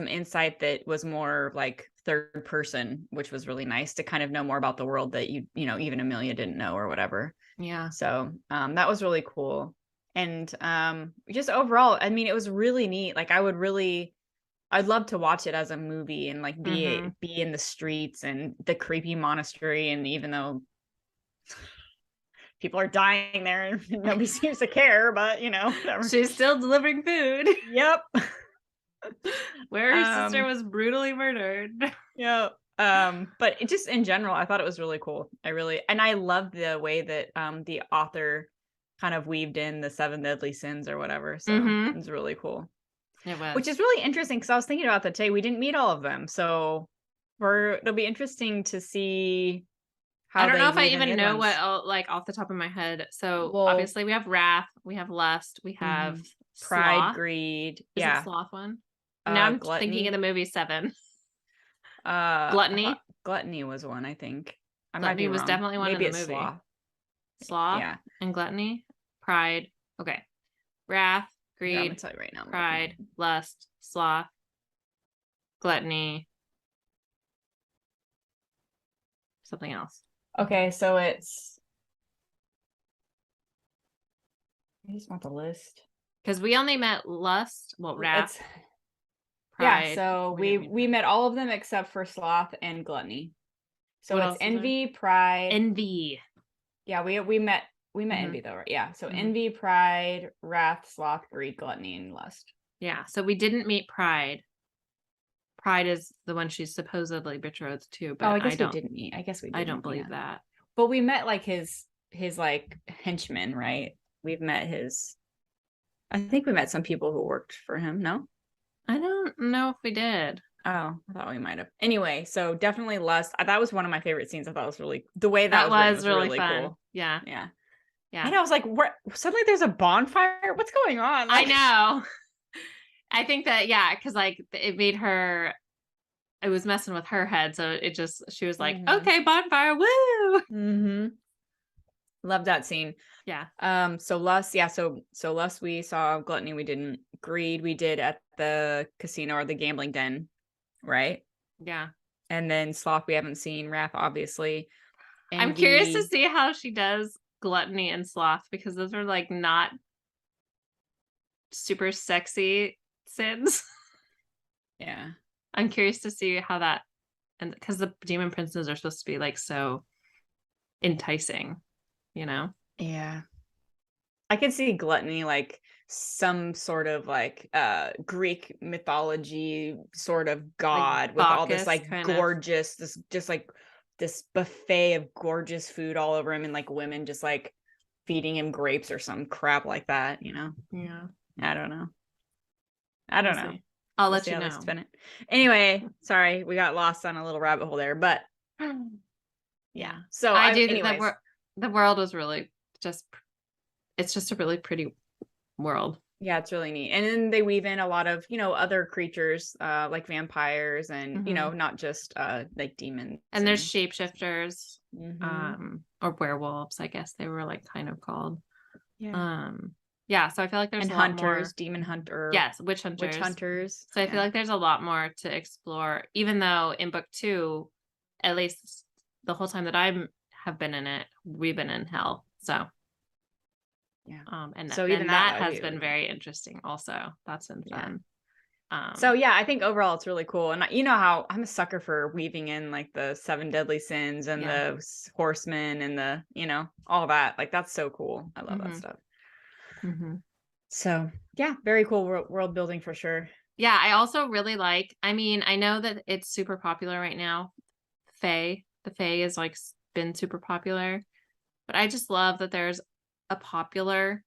insight that was more like third person, which was really nice to kind of know more about the world that you know, even Amelia didn't know or whatever. Yeah. So that was really cool. And just overall, I mean, it was really neat. Like I'd love to watch it as a movie and like be in the streets and the creepy monastery. And even though people are dying there and nobody seems to care, but whatever. She's still delivering food. Yep. Where her sister was brutally murdered. Yeah. But it just in general, I thought it was really cool. I loved the way that the author kind of weaved in the 7 deadly sins or whatever. So it was really cool. It was. Which is really interesting because I was thinking about that today. We didn't meet all of them. So it'll be interesting to see how I don't know if I weave in the even other know ones. what, like, off the top of my head. So Well, obviously we have wrath, we have lust, we have pride, sloth. greed. Is Yeah. it sloth one? Now I'm Gluttony. thinking of the movie 7. Gluttony. Gluttony was one, I think. I might Gluttony be was wrong. definitely one Maybe in the it's movie. sloth. Sloth. Yeah. And gluttony. Pride. Okay. Wrath, Here, I'm greed, gonna tell you right now. pride, lust, sloth, gluttony, something else. Okay, so it's. I just want the list. Because we only met lust, wrath, pride. Yeah, so we met all of them except for sloth and gluttony. So it's envy, pride. Envy. Yeah, we met envy though, right? Yeah. So envy, pride, wrath, sloth, greed, gluttony, and lust. Yeah. So we didn't meet pride. Pride is the one she's supposedly betrothed to, but I guess we didn't meet. I guess we didn't. I don't believe that. But we met like his like henchmen, right? We've met I think we met some people who worked for him, no? I don't know if we did. Oh, I thought we might have. Anyway, so definitely lust. That was one of my favorite scenes. I thought it was really the way that was really fun. Cool. Yeah. Yeah. Yeah. And I was like, suddenly there's a bonfire. What's going on? Like, I know. I think that, because like it made her, it was messing with her head. So she was like, okay, bonfire, woo. Love that scene. Yeah. So lust, so lust we saw, gluttony we didn't, greed we did at the casino or the gambling den, right? Yeah. And then sloth we haven't seen, wrath obviously. I'm curious to see how she does gluttony and sloth, because those are like not super sexy sins. Yeah. I'm curious to see how that, and because the demon princes are supposed to be like so enticing, Yeah. I could see gluttony like some sort of like Greek mythology sort of god, like with all this like gorgeous, this just like this buffet of gorgeous food all over him, and like women just like feeding him grapes or some crap like that, Yeah. I don't know. I'll let you know. Anyway, sorry, we got lost on a little rabbit hole there, but yeah. So the world was really it's just a really pretty world. Yeah, it's really neat. And then they weave in a lot of, other creatures, like vampires and, not just like demons. And there's shapeshifters, or werewolves, I guess they were like kind of called. Yeah. Yeah, so I feel like there's a lot more. Demon hunter. Yes, witch hunters. So I feel like there's a lot more to explore, even though in book 2, at least the whole time that I have been in it, we've been in hell. So yeah. And so even that has been very interesting also. That's been fun. So yeah, I think overall it's really cool. And you know how I'm a sucker for weaving in like the 7 deadly sins and the horsemen and the, all that. Like that's so cool. I love that stuff. So yeah, very cool world building for sure. Yeah, I also really like, I know that it's super popular right now. The Fae is like been super popular, but I just love that there's a popular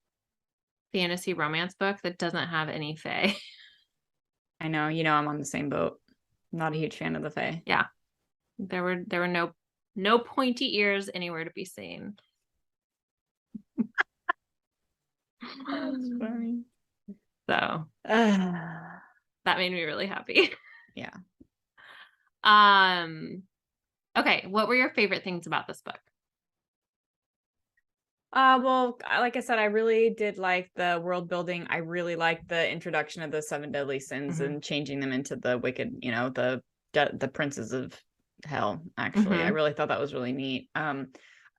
fantasy romance book that doesn't have any Fae. I know, I'm on the same boat. I'm not a huge fan of the Fae. Yeah. There were no pointy ears anywhere to be seen. That's funny. So that made me really happy. Yeah. Okay, what were your favorite things about this book? Well, like I said, I really did like the world building. I really liked the introduction of the 7 deadly sins and changing them into the wicked, the princes of hell. Actually, I really thought that was really neat.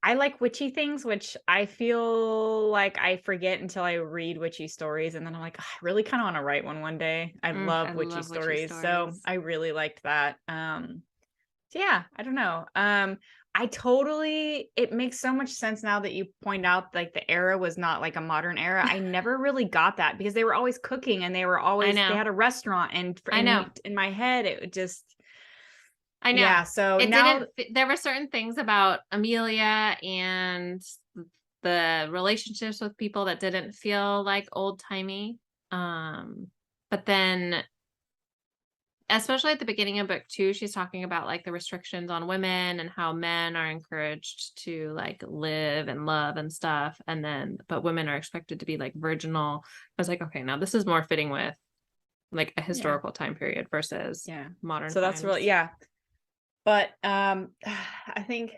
I like witchy things, which I feel like I forget until I read witchy stories, and then I'm like, I really kind of want to write one day. I love witchy stories, so I really liked that. So yeah, I don't know. it makes so much sense now that you point out like the era was not like a modern era. I never really got that because they were always cooking and they had a restaurant, and I know. in my head it just I know. yeah. So It now there were certain things about Amelia and the relationships with people that didn't feel like old timey. But then, especially at the beginning of book 2, she's talking about like the restrictions on women and how men are encouraged to like live and love and stuff. And then, but women are expected to be like virginal. I was like, okay, now this is more fitting with like a historical time period versus modern So that's times. really, yeah. But I think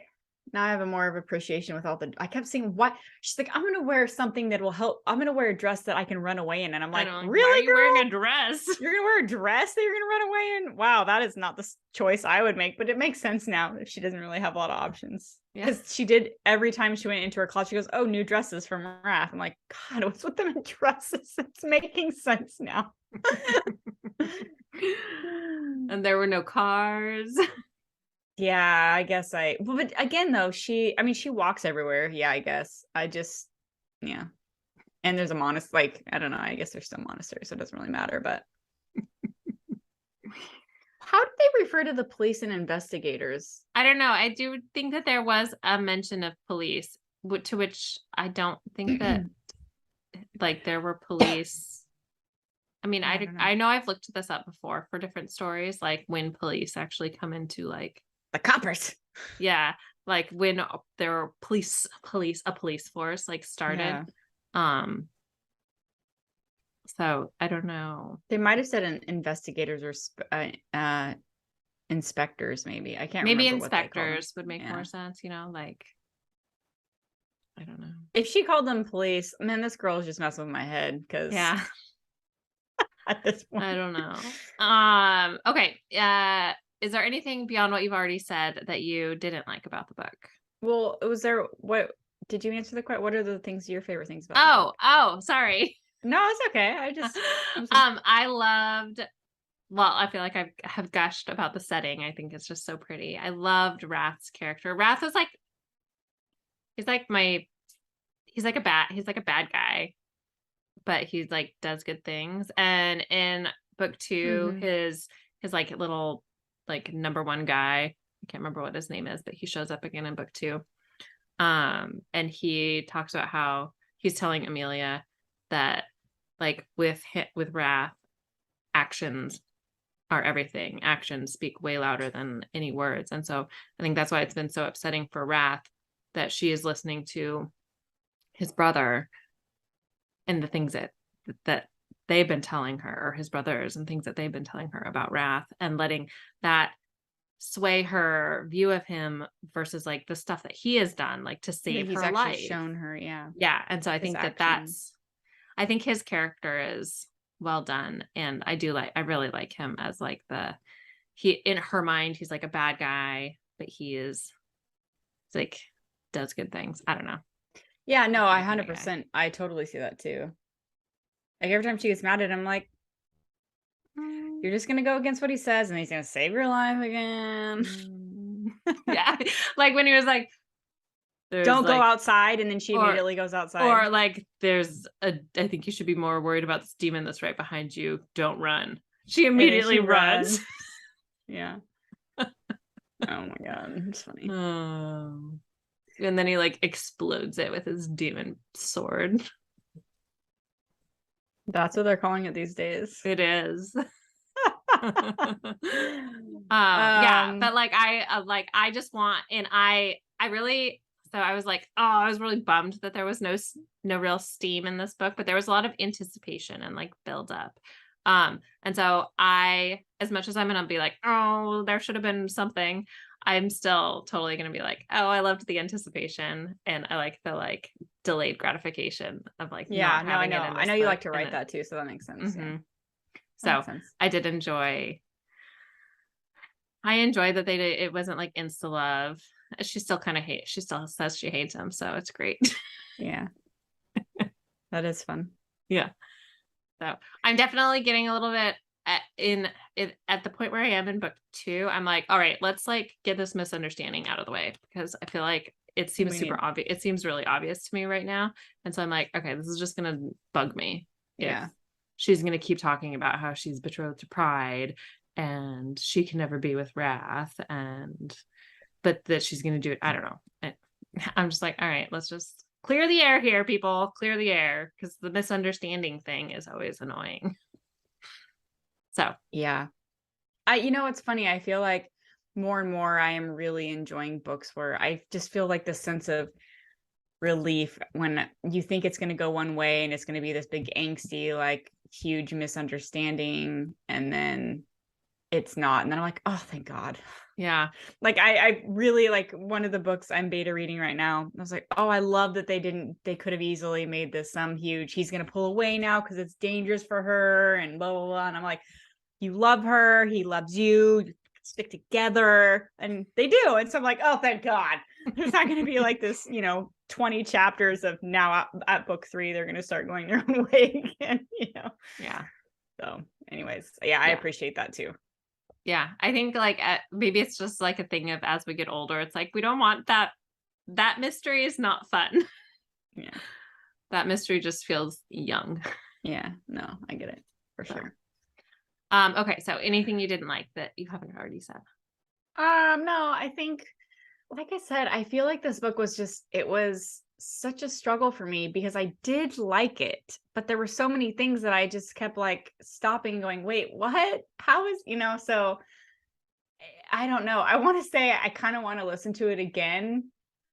now I have a more of appreciation with all the, I kept saying, what? She's like, I'm going to wear something that will help. I'm going to wear a dress that I can run away in. And I'm like, Why really, are you wearing a dress? You're going to wear a dress that you're going to run away in? Wow, that is not the choice I would make, but it makes sense now if she doesn't really have a lot of options. Because she did, every time she went into her closet, she goes, oh, new dresses from Wrath. I'm like, God, what's with them in dresses? It's making sense now. And there were no cars. Yeah, I guess but again though, she walks everywhere. Yeah, I guess. Yeah. And there's a monastery, like, I don't know, I guess there's still monasteries, so it doesn't really matter, but how did they refer to the police and investigators? I don't know. I do think that there was a mention of police, to which I don't think that like there were police. I mean, I know I've looked this up before for different stories, like when police actually come into like the coppers. Yeah, like when there were a police force like started. Yeah. So I don't know. They might have said investigators or inspectors, maybe. I can't remember. Maybe inspectors would make more sense, you know, like I don't know. If she called them police, man, this girl is just messing with my head because at this point. I don't know. Okay. Is there anything beyond what you've already said that you didn't like about the book? Well, what did you answer the question? What are the your favorite things about? Oh, sorry. No, it's okay. I loved, well, I feel like I have gushed about the setting. I think it's just so pretty. I loved Wrath's character. Wrath is like, he's like a bad guy, but he's like does good things. And in book 2, his like little like number 1 guy, I can't remember what his name is, but he shows up again in book 2. And he talks about how he's telling Amelia that like with Wrath, actions are everything. Actions speak way louder than any words. And so I think that's why it's been so upsetting for Wrath that she is listening to his brother and the things that they've been telling her, or his brothers, and things that they've been telling her about Wrath, and letting that sway her view of him versus like the stuff that he has done, like to save her life. Shown her, yeah. And so I think I think his character is well done, and I really like him as like in her mind, he's like a bad guy, but he's like does good things. I don't know. Yeah, no, I 100%. I totally see that too. Like every time she gets mad at him, I'm like, you're just gonna go against what he says, and he's gonna save your life again. Yeah, like when he was like, "Don't go outside," and then she immediately goes outside. Or like, I think you should be more worried about this demon that's right behind you. Don't run. She immediately runs. Yeah. Oh my God, it's funny. Oh. And then he like explodes it with his demon sword. That's what they're calling it these days. It is. Yeah, but like I just want, and I really, so I was like, oh, I was really bummed that there was no real steam in this book, but there was a lot of anticipation and like build up. And so as much as I'm gonna be like, oh, there should have been something, I'm still totally gonna be like, oh, I loved the anticipation, and I like the like delayed gratification of like, yeah, no, I know. I know you like to write that too, so that makes sense. Mm-hmm. Yeah. So I did enjoy. I enjoyed that it wasn't like insta love. She still kind of hates. She still says she hates him, so it's great. Yeah, that is fun. Yeah. So I'm definitely getting a little bit. at the point where I am in book 2, I'm like, all right, let's like get this misunderstanding out of the way, because I feel like it seems super obvious. It seems really obvious to me right now. And so I'm like, okay, this is just going to bug me. Yeah. She's going to keep talking about how she's betrothed to Pride and she can never be with Wrath, but that she's going to do it. I don't know. I'm just like, all right, let's just clear the air here, people. Clear the air, because the misunderstanding thing is always annoying. So, yeah. It's funny. I feel like more and more I am really enjoying books where I just feel like the sense of relief when you think it's going to go one way and it's going to be this big angsty, like huge misunderstanding, and then it's not. And then I'm like, oh, thank God. yeah. Like I really like one of the books I'm beta reading right now. I was like, oh, I love that they could have easily made this some huge, he's going to pull away now because it's dangerous for her and blah, blah, blah. And I'm like, you love her. He loves you. Stick together. And they do. And so I'm like, oh, thank God. There's not going to be like this, 20 chapters of now at book 3, they're going to start going their own way again, Yeah. So anyways, I appreciate that too. Yeah. I think like maybe it's just like a thing of as we get older, it's like, we don't want that mystery is not fun. Yeah. That mystery just feels young. Yeah. No, I get it for sure. Okay. So anything you didn't like that you haven't already said? No, I think, like I said, I feel like this book it was such a struggle for me because I did like it, but there were so many things that I just kept like stopping and going, wait, what? How is, so I don't know. I want to say I kind of want to listen to it again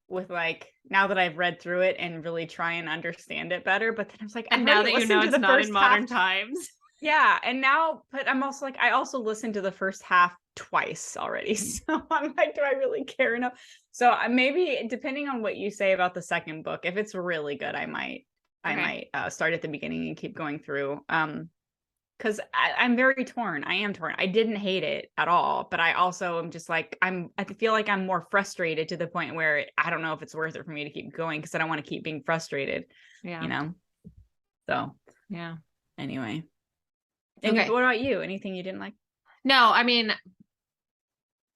with like, now that I've read through it and really try and understand it better. But then I was like, and now that you know it's not in modern times. Yeah. And now, but I'm also like, I also listened to the first half twice already. So I'm like, do I really care enough? So maybe depending on what you say about the second book, if it's really good, I might start at the beginning and keep going through. Because I'm very torn. I am torn. I didn't hate it at all, but I also am just like, I feel like I'm more frustrated to the point where I don't know if it's worth it for me to keep going because I don't want to keep being frustrated. Yeah. So yeah. Anyway. Okay. What about you? Anything you didn't like? No, I mean,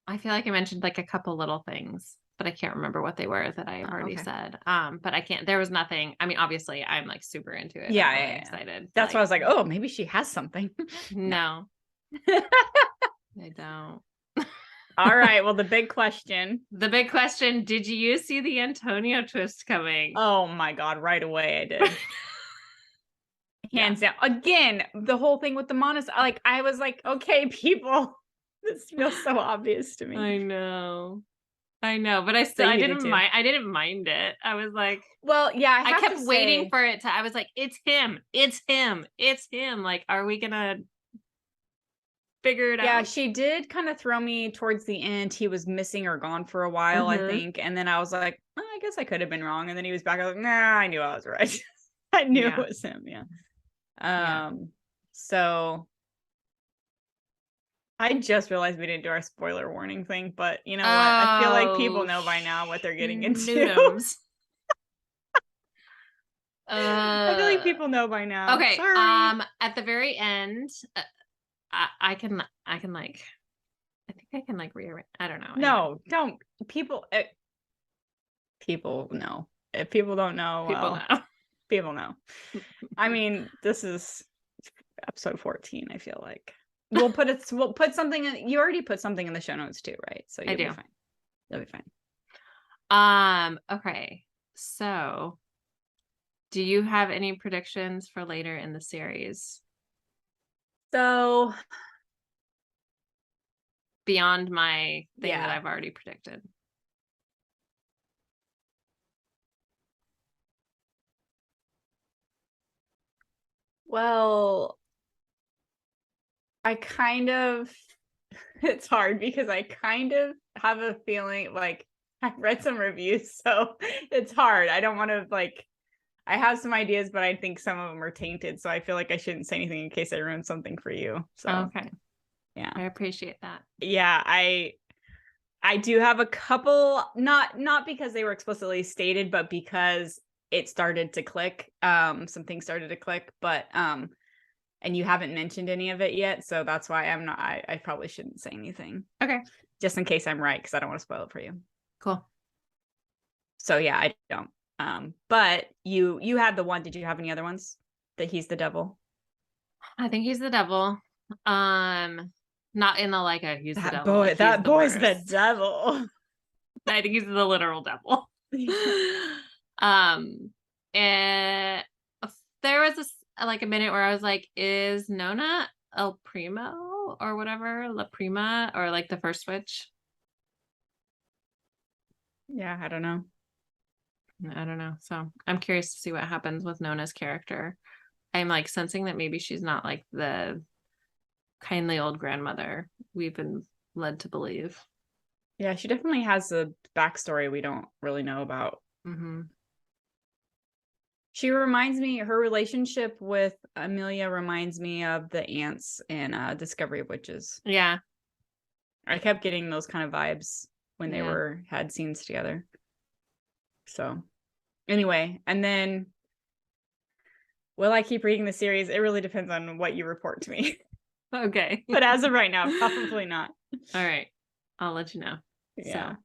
I feel like I mentioned like a couple little things, but I can't remember what they were that I already said. But I can't, there was nothing. I mean, obviously I'm like super into it. Yeah. I'm really excited. That's why I was like, oh, maybe she has something. No. I don't. All right. Well, the big question. Did you see the Antonio twist coming? Oh my God. Right away I did. Hands down. Again, the whole thing with the monastery, like I was like, okay, people, this feels so obvious to me. I know, but I didn't mind it. I was like, well, yeah, I kept waiting for it to, I was like, it's him. Like, are we gonna figure it out? Yeah, she did kind of throw me towards the end. He was missing or gone for a while, I think. And then I was like, oh, I guess I could have been wrong. And then he was back. I was like, nah, I knew I was right. I knew it was him. Yeah. So I just realized we didn't do our spoiler warning thing, but you know what? I feel like people know by now what they're getting into. I feel like people know by now. Okay. Sorry. At the very end, I think I can rearrange. I don't know. No, don't. People know. If people don't know, people know. I mean, this is episode 14, I feel like. We'll put something in, you already put something in the show notes too, right? So you'll be fine. You'll be fine. Okay. So do you have any predictions for later in the series? So beyond my thing that I've already predicted. Well, it's hard because I kind of have a feeling like I've read some reviews, so it's hard. I don't want to I have some ideas, but I think some of them are tainted. So I feel like I shouldn't say anything in case I ruin something for you. So okay. Yeah. I appreciate that. Yeah, I do have a couple, not because they were explicitly stated, but because it started to click. Some things started to click, but and you haven't mentioned any of it yet, so that's why I probably shouldn't say anything. Okay. Just in case I'm right, because I don't want to spoil it for you. Cool. So yeah, I don't. But you had the one. Did you have any other ones that he's the devil? I think he's the devil. Not in the like a he's the That devil. boy, Like, that he's boy's the worst. devil. I think he's the literal devil. And there was like a minute where I was like, is Nona El Primo or whatever, La Prima, or like the first witch? Yeah, I don't know. I don't know. So I'm curious to see what happens with Nona's character. I'm like sensing that maybe she's not like the kindly old grandmother we've been led to believe. Yeah, she definitely has a backstory we don't really know about. Mm-hmm. She reminds me, her relationship with Amelia reminds me of the aunts in Discovery of Witches. Yeah. I kept getting those kind of vibes when they Yeah. had scenes together. So anyway, and then will I keep reading the series? It really depends on what you report to me. Okay. But as of right now, probably not. All right. I'll let you know. Yeah. So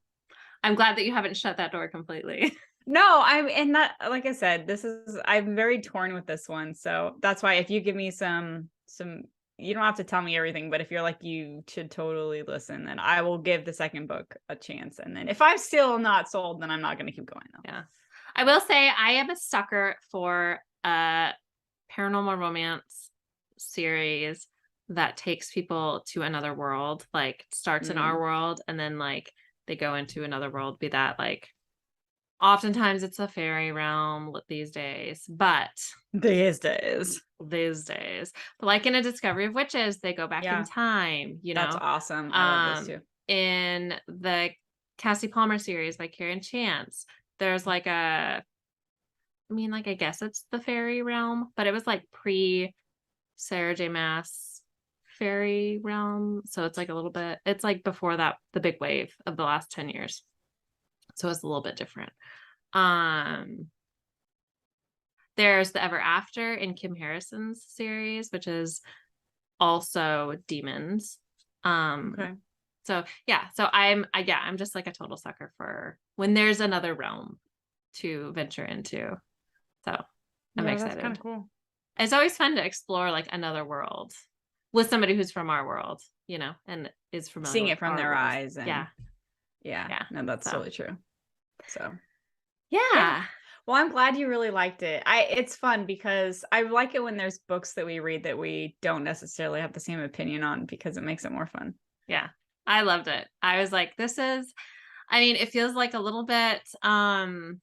I'm glad that you haven't shut that door completely. No, and that, like I said, I'm very torn with this one. So that's why if you give me some, you don't have to tell me everything, but if you're like, you should totally listen, then I will give the second book a chance. And then if I'm still not sold, then I'm not going to keep going though. Yeah. I will say I am a sucker for a paranormal romance series that takes people to another world, like starts in our world and then like they go into another world, be that like oftentimes it's a fairy realm these days, but like in a Discovery of Witches, they go back in time, you know. That's awesome. I love those too. In the Cassie Palmer series by Karen Chance, there's like I guess it's the fairy realm, but it was like pre Sarah J. Maas fairy realm. So it's like a little bit, it's like before that, the big wave of the last 10 years. So it's a little bit different. There's the Ever After in Kim Harrison's series, which is also demons. Okay. So yeah, so I'm just like a total sucker for when there's another realm to venture into. So I'm excited. That's kind of cool. It's always fun to explore like another world with somebody who's from our world, you know, and is familiar seeing with it from their world. eyes. And yeah. No, that's totally true. So yeah. Well, I'm glad you really liked it. It's fun because I like it when there's books that we read that we don't necessarily have the same opinion on, because it makes it more fun. Yeah. I loved it. I was like, it feels like a little bit, I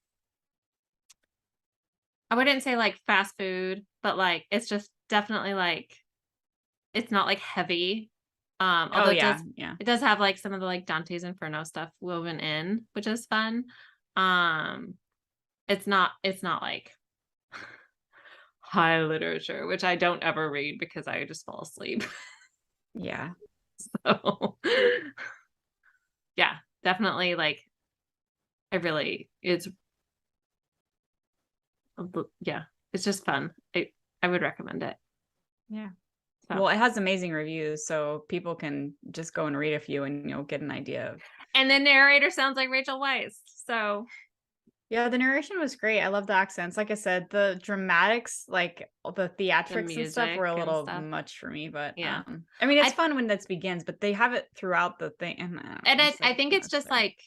wouldn't say like fast food, but like, it's just definitely like, it's not like heavy. Although it does have like some of the like Dante's Inferno stuff woven in, which is fun. It's not like high literature, which I don't ever read because I just fall asleep. Yeah. So yeah, definitely like it's just fun. I would recommend it. Yeah. So. Well, it has amazing reviews, so people can just go and read a few and you'll get an idea of. And the narrator sounds like Rachel Weisz. So yeah, the narration was great. I love the accents. Like I said, the dramatics, like the theatrics and stuff were a little much for me, but yeah. It's fun when that begins, but they have it throughout the thing. And I think it's just like,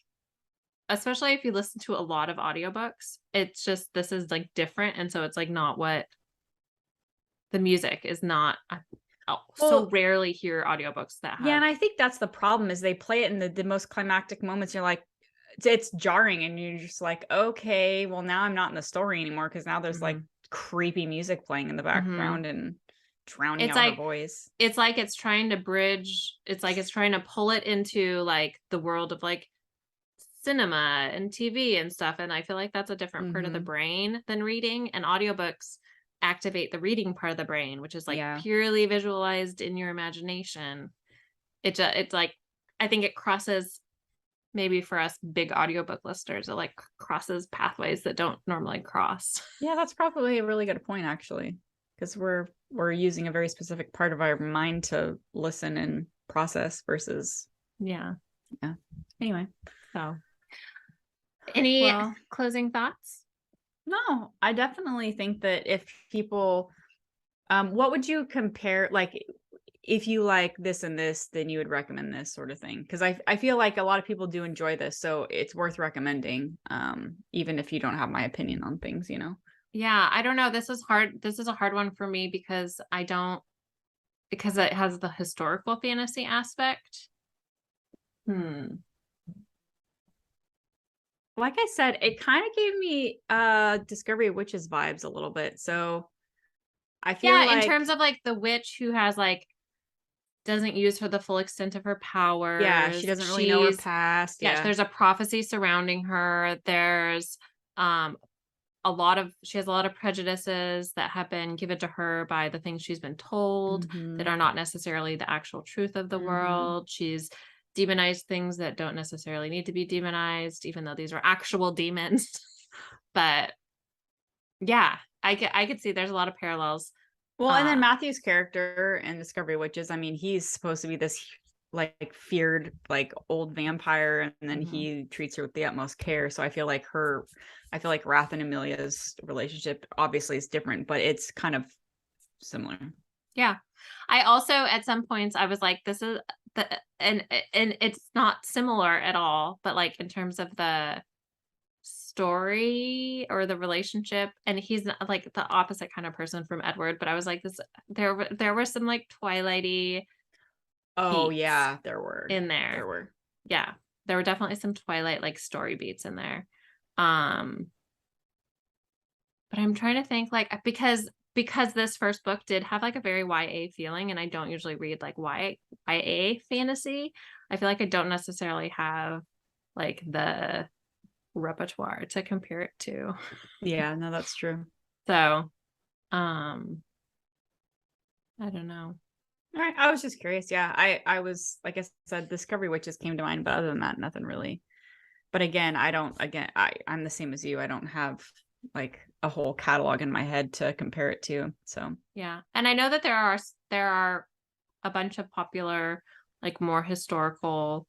especially if you listen to a lot of audiobooks, it's just, this is like different. And so it's like not what the music is not. So rarely hear audiobooks that have. Yeah, and I think that's the problem is they play it in the most climactic moments. You're like, it's jarring and you're just like, okay, well now I'm not in the story anymore because now there's like creepy music playing in the background and drowning out her voice. It's like it's trying to bridge, it's like it's trying to pull it into like the world of like cinema and TV and stuff, and I feel like that's a different part of the brain than reading, and audiobooks activate the reading part of the brain, which is like purely visualized in your imagination. It's like, I think it crosses, maybe for us big audiobook listeners, it like crosses pathways that don't normally cross. Yeah, that's probably a really good point, actually. because we're using a very specific part of our mind to listen and process versus Yeah. Anyway, So any well, closing thoughts? no, I definitely think that if people, what would you compare, like, if you like this and this, then you would recommend this sort of thing? Because I feel like a lot of people do enjoy this, so it's worth recommending, even if you don't have my opinion on things, you know? Yeah, I don't know. This is hard. This is a hard one for me because because it has the historical fantasy aspect. Like I said, it kind of gave me Discovery of Witches vibes a little bit. So I feel Yeah, in like, terms of like the witch who has like doesn't use her the full extent of her yeah, she powers. doesn't really know her past. Yeah, Yeah. there's a prophecy surrounding her. There's she has a lot of prejudices that have been given to her by the things she's been told Mm-hmm. that are not necessarily the actual truth of the Mm-hmm. world. She's demonized things that don't necessarily need to be demonized, even though these are actual demons. But yeah, I could see there's a lot of parallels. Well, and then Matthew's character in Discovery of Witches, I mean, he's supposed to be this like feared like old vampire, and then he treats her with the utmost care. So I feel like Wrath and Amelia's relationship obviously is different, but it's kind of similar. Yeah. I also at some points I was like, this is and it's not similar at all, but like in terms of the story or the relationship, and he's not like the opposite kind of person from Edward, but I was like, this there were some like Twilighty Oh beats yeah, there were. in there. There were. Yeah. There were definitely some Twilight like story beats in there. Um but I'm trying to think like because this first book did have like a very YA feeling, and I don't usually read like YA fantasy. I feel like I don't necessarily have like the repertoire to compare it to. Yeah, no, that's true. So, I don't know. All right, I was just curious. Yeah, I was, like I said, Discovery Witches came to mind, but other than that, nothing really. But again, I'm the same as you. I don't have like a whole catalog in my head to compare it to. So Yeah. And I know that there are a bunch of popular like more historical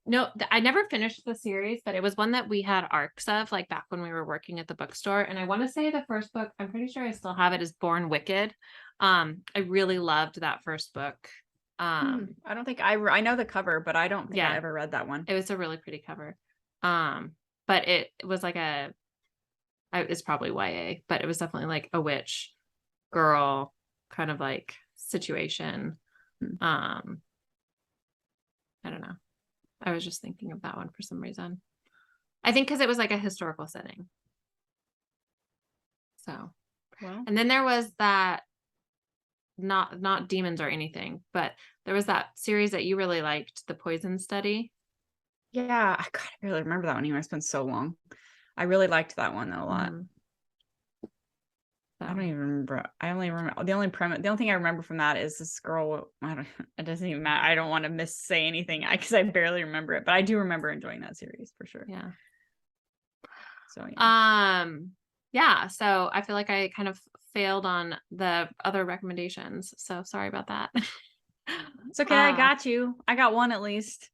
no, I never finished the series, but it was one that we had arcs of like back when we were working at the bookstore. And I want to say the first book, I'm pretty sure I still have it, is Born Wicked. I really loved that first book. I don't think I know the cover, but I don't think I Yeah, ever read that one. it was a really pretty cover. But it was like it's probably YA, but it was definitely like a witch girl kind of like situation. I don't know. I was just thinking of that one for some reason. I think because it was like a historical setting. So, Well, and then there was that not demons or anything, but there was that series that you really liked, The Poison Study. yeah, I barely remember that one anymore. It's been so long. I really liked that one though, a lot. So. I don't even remember. I only remember the only thing I remember from that is this girl. It doesn't even matter. I don't want to say anything because I barely remember it, but I do remember enjoying that series for sure. Yeah. So yeah. Yeah, so I feel like I kind of failed on the other recommendations, so sorry about that. It's okay. I got you. I got one at least.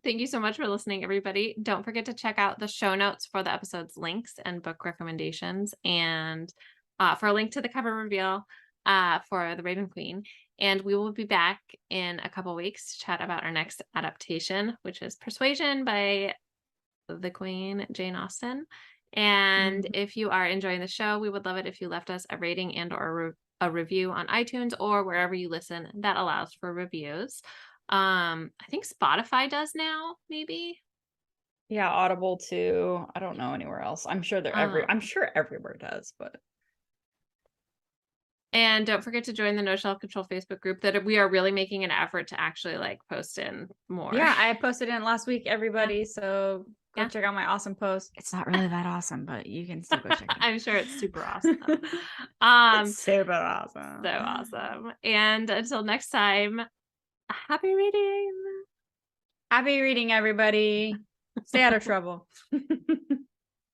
Thank you so much for listening, everybody. Don't forget to check out the show notes for the episode's links and book recommendations, and for a link to the cover reveal for The Raven Queen. And we will be back in a couple weeks to chat about our next adaptation, which is Persuasion by the Queen, Jane Austen. And if you are enjoying the show, we would love it if you left us a rating and or a review on iTunes or wherever you listen that allows for reviews. I think Spotify does now, maybe. Yeah, Audible too. I don't know anywhere else. I'm sure I'm sure everywhere does, but. And don't forget to join the No Shelf Control Facebook group that we are really making an effort to actually like post in more. Yeah, I posted in last week, everybody. Yeah. So go check out my awesome post. It's not really that awesome, but you can still go check it out. I'm sure it's super awesome. It's super awesome. So awesome. And until next time, happy reading. Happy reading, everybody. Stay out of trouble.